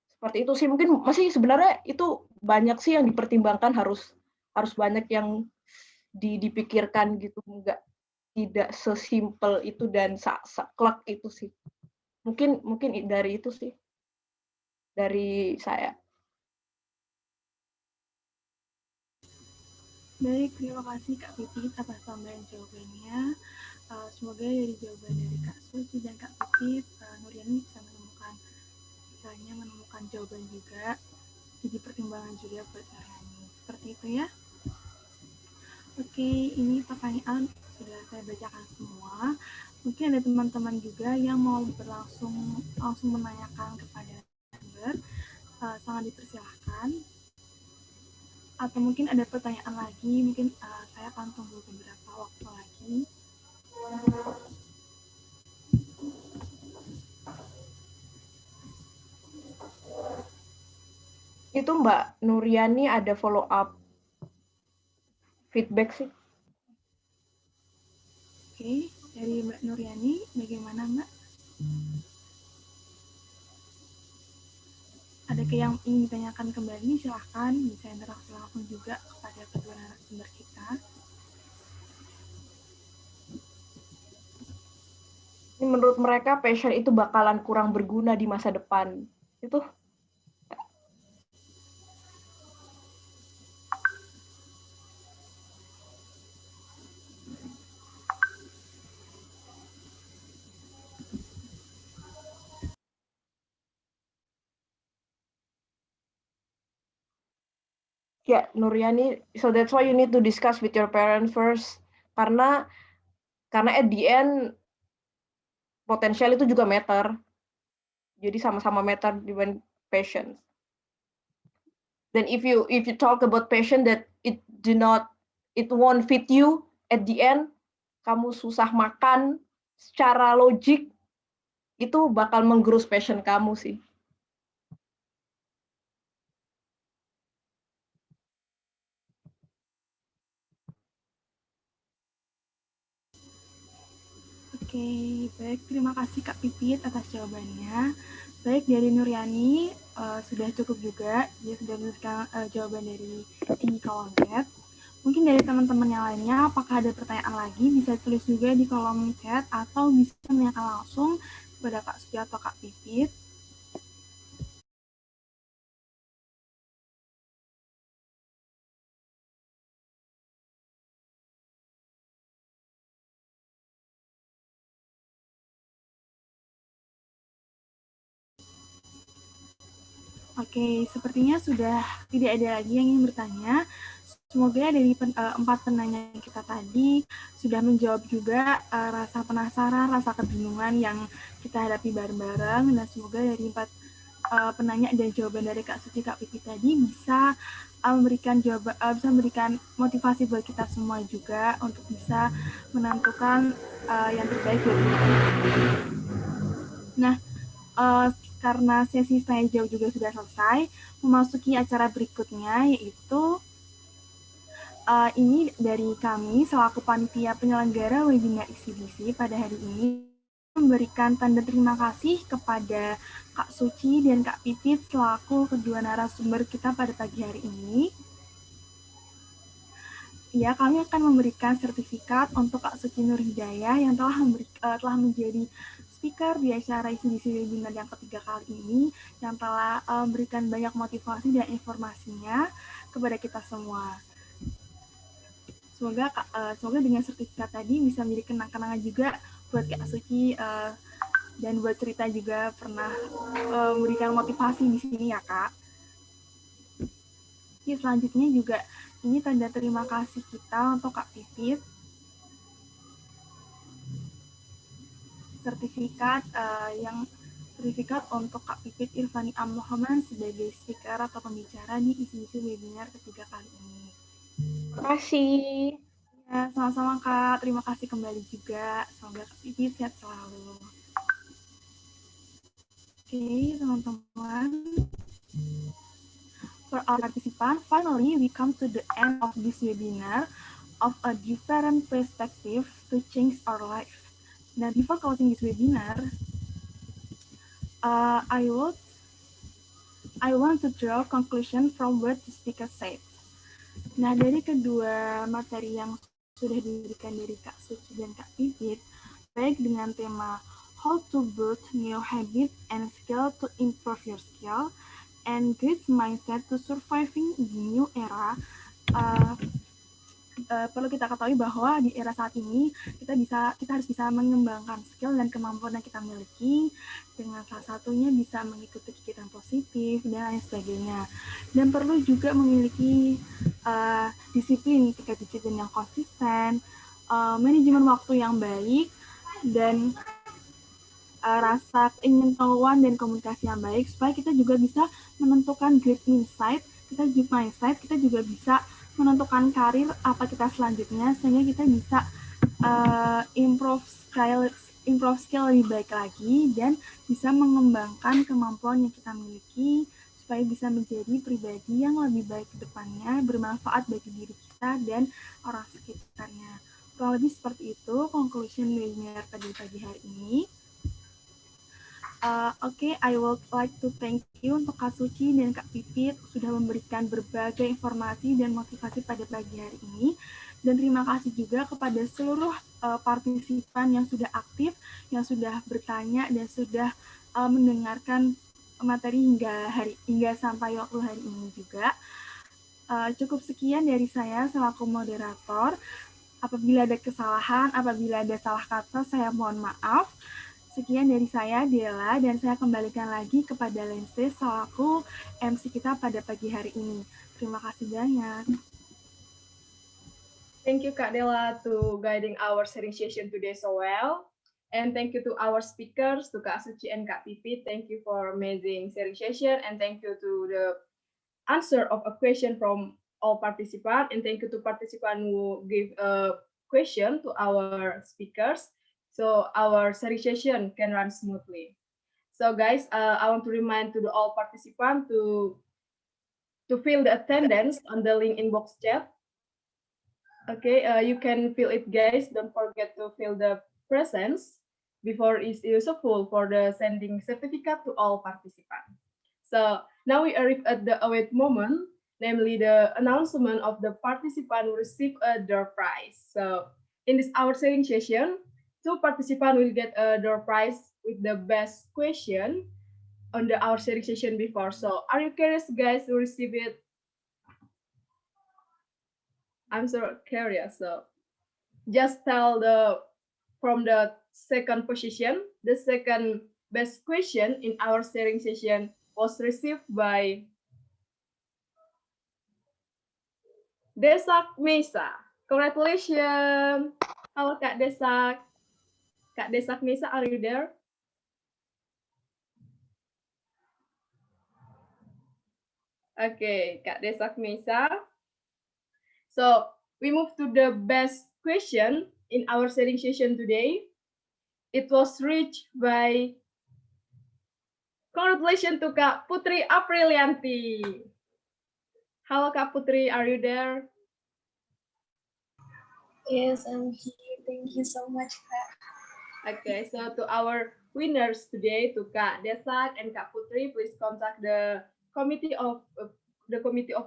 Seperti itu sih, mungkin masih sebenarnya itu banyak sih yang dipertimbangkan, harus banyak yang dipikirkan gitu, tidak sesimpel itu dan saklek itu sih. Mungkin dari itu sih, dari saya. Baik, terima kasih Kak Pipit atas tambahan jawabannya. Semoga dari jawaban dari Kak Suci dan Kak Pipit, Nuryani bisa menemukan jawaban juga, jadi pertimbangan juga buat Nuryani. Seperti itu ya. Oke, ini pertanyaan sudah saya bacakan semua. Mungkin ada teman-teman juga yang mau langsung menanyakan kepada member, sangat dipersilahkan. Atau mungkin ada pertanyaan lagi, mungkin saya akan tunggu beberapa waktu lagi. Itu Mbak Nuryani ada follow up feedback sih. Oke, dari Mbak Nuryani, bagaimana Mbak? Ada yang ingin ditanyakan kembali, silahkan bisa interaksi langsung juga kepada kedua narasumber kita. Ini menurut mereka passion itu bakalan kurang berguna di masa depan. Itu ya, Nuryani, so that's why you need to discuss with your parents first, karena at the end potensial itu juga matter. Jadi sama-sama matter dibanding passion. Dan if you talk about passion that it won't fit you, at the end kamu susah makan, secara logik itu bakal menggerus passion kamu sih. Oke, baik. Terima kasih Kak Pipit atas jawabannya. Baik, dari Nuryani sudah cukup juga. Dia sudah memberikan jawaban dari di kolom chat. Mungkin dari teman-teman yang lainnya, apakah ada pertanyaan lagi? Bisa tulis juga di kolom chat atau bisa menanyakan langsung kepada Kak Suci atau Kak Pipit. Oke, sepertinya sudah tidak ada lagi yang ingin bertanya. Semoga dari 4 penanya kita tadi sudah menjawab juga rasa penasaran, rasa kebingungan yang kita hadapi bareng-bareng. Dan semoga dari 4 penanya dan jawaban dari Kak Suci, Kak Pipi tadi bisa memberikan bisa memberikan motivasi buat kita semua juga untuk bisa menentukan yang terbaik buat kita. Nah, karena sesi tanya jawab juga sudah selesai, memasuki acara berikutnya yaitu ini dari kami selaku panitia penyelenggara webinar ICDC pada hari ini memberikan tanda terima kasih kepada Kak Suci dan Kak Pipit selaku kedua narasumber kita pada pagi hari ini. Ya, kami akan memberikan sertifikat untuk Kak Suci Nurhidayah yang telah menjadi speaker di acara ICDC webinar yang ketiga kali ini, yang telah memberikan banyak motivasi dan informasinya kepada kita semua. Semoga dengan sertifikat tadi bisa menjadi kenang-kenangan juga buat Kak Suci dan buat cerita juga pernah memberikan motivasi di sini ya Kak. Oke, selanjutnya juga ini tanda terima kasih kita untuk Kak Pipit. Sertifikat untuk Kak Pipit Irfani Muhammad sebagai speaker atau pembicara di ICDC webinar ketiga kali ini. Terima kasih. Ya, sama-sama Kak. Terima kasih kembali juga. Semoga Kak Pipit sehat selalu. Oke, teman-teman. For our participants, finally we come to the end of this webinar of a different perspective to change our life. Now, before closing this webinar, I want to draw conclusion from what the speaker said. Nah, dari kedua materi yang sudah diberikan dari Kak Suci dan Kak Pipit, baik dengan tema How to Build New Habits and Skill to Improve Your Skill, and Great Mindset to Surviving the New Era, perlu kita ketahui bahwa di era saat ini kita harus bisa mengembangkan skill dan kemampuan yang kita miliki, dengan salah satunya bisa mengikuti kegiatan positif dan lain sebagainya. Dan perlu juga memiliki disiplin yang konsisten, manajemen waktu yang baik, dan rasa keingin-tahuan dan komunikasi yang baik supaya kita juga bisa menentukan great mindset, kita juga bisa menentukan karir apa kita selanjutnya sehingga kita bisa improve skill lebih baik lagi dan bisa mengembangkan kemampuan yang kita miliki supaya bisa menjadi pribadi yang lebih baik ke depannya, bermanfaat bagi diri kita dan orang sekitarnya. Kurang lebih seperti itu conclusion webinar pada pagi hari ini. Oke, I would like to thank you untuk Kak Suci dan Kak Pipit sudah memberikan berbagai informasi dan motivasi pada pagi hari ini. Dan terima kasih juga kepada seluruh partisipan yang sudah aktif, yang sudah bertanya dan sudah mendengarkan materi hingga sampai waktu hari ini juga. Cukup sekian dari saya selaku moderator. Apabila ada kesalahan, apabila ada salah kata, saya mohon maaf. Sekian dari saya, Dela, dan saya kembalikan lagi kepada Lenses selaku MC kita pada pagi hari ini. Terima kasih banyak. Thank you, Kak Dela, to guiding our sharing session today so well. And thank you to our speakers, to Kak Suci and Kak Pipit. Thank you for amazing sharing session. And thank you to the answer of a question from all participants. And thank you to participants who give a question to our speakers. So our sharing session can run smoothly. So guys, I want to remind to all participants to fill the attendance on the link inbox chat. Okay, you can fill it, guys. Don't forget to fill the presence. before is useful for the sending certificate to all participants. So now we arrive at the await moment, namely the announcement of the participant who receive a door prize. So in this hour sharing session, 2 participants will get a door prize with the best question on the hour sharing session before. So are you curious, guys, to receive it? I'm so curious. So just tell from the second position, the second best question in our sharing session was received by Desak Mesa. Congratulations. Halo Kak Desak. Kak Desak Mesa, are you there? Okay, Kak Desak Mesa. So we move to the best question in our sharing session today. It was reached by, congratulations to Kak Putri Aprilianti. Halo Kak Putri, are you there? Yes, I'm here. Thank you so much, Kak. Okay, so to our winners today, to Kak Desak and Kak Putri, please contact the committee of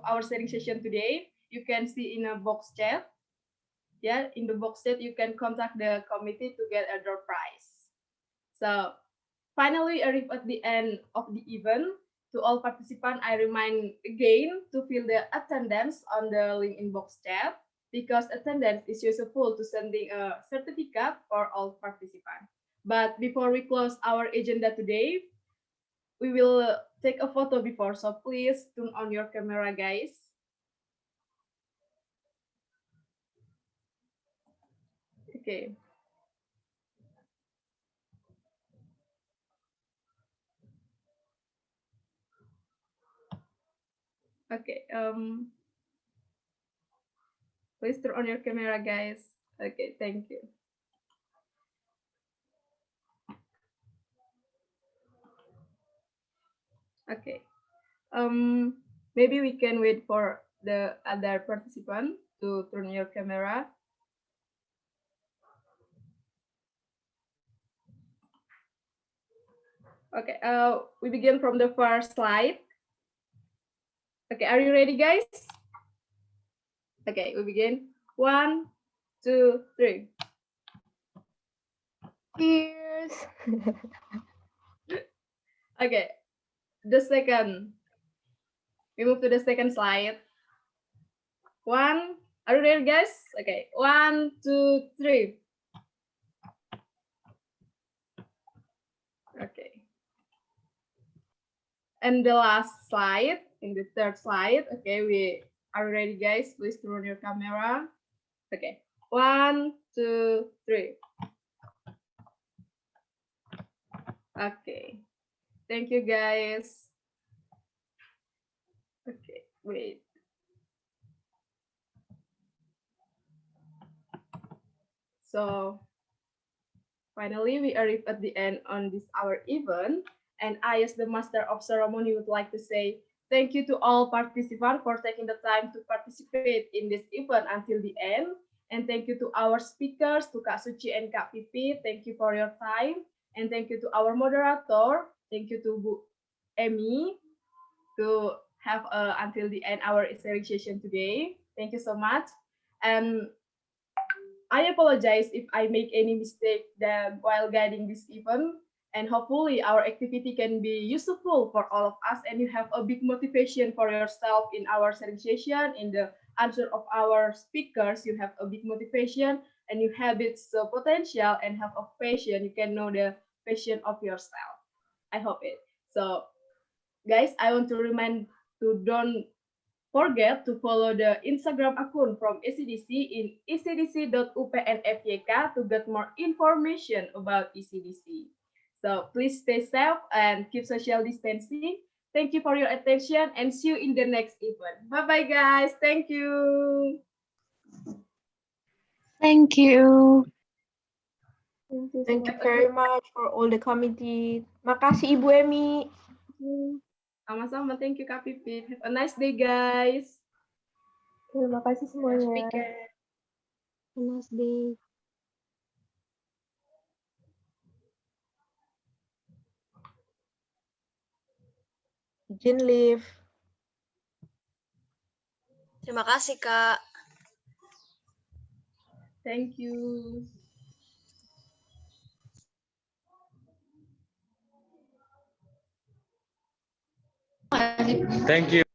our sharing session today. You can see in a box chat. Yeah, in the box chat you can contact the committee to get a door prize. So finally, arrive at the end of the event. To all participants, I remind again to fill the attendance on the link in box chat, because attendance is useful to sending a certificate for all participants. But before we close our agenda today, we will take a photo before, so please turn on your camera, guys. Okay. Okay, please turn on your camera, guys. Okay, thank you. Okay, maybe we can wait for the other participant to turn your camera. Okay, we begin from the first slide. Okay, are you ready, guys? Okay, we begin. 1, 2, 3. Cheers. Okay, the second. We move to the second slide. 1, are you ready, guys? Okay, 1, 2, 3. Okay. And the last slide, in the third slide. Okay, we are ready, guys. Please turn on your camera. Okay, 1, 2, 3. Okay, thank you, guys. Okay, wait. So finally, we arrived at the end on this our event, and I, as the master of ceremony, would like to say thank you to all participants for taking the time to participate in this event until the end. And thank you to our speakers, to Kak Suci and Kak Pipi. Thank you for your time. And thank you to our moderator. Thank you to Bu Emi to have until the end our sharing session today. Thank you so much. And I apologize if I make any mistake while guiding this event, and hopefully our activity can be useful for all of us, and you have a big motivation for yourself in our sharing session. In the answer of our speakers, you have a big motivation, and you have its potential and have a passion. You can know the passion of yourself. I hope it. So, guys, I want to remind to don't forget to follow the Instagram account from ECDC in ecdc.upnfyk to get more information about ECDC. So please stay safe and keep social distancing. Thank you for your attention and see you in the next event. Bye-bye, guys. Thank you. Thank you. Thank you very much for all the committee. Makasih Ibu Emi. Sama-sama. Thank you, Kak Pipit. Have a nice day, guys. Terima kasih semuanya. Nice day. Izin live. Terima kasih, Kak. Thank you. Thank you.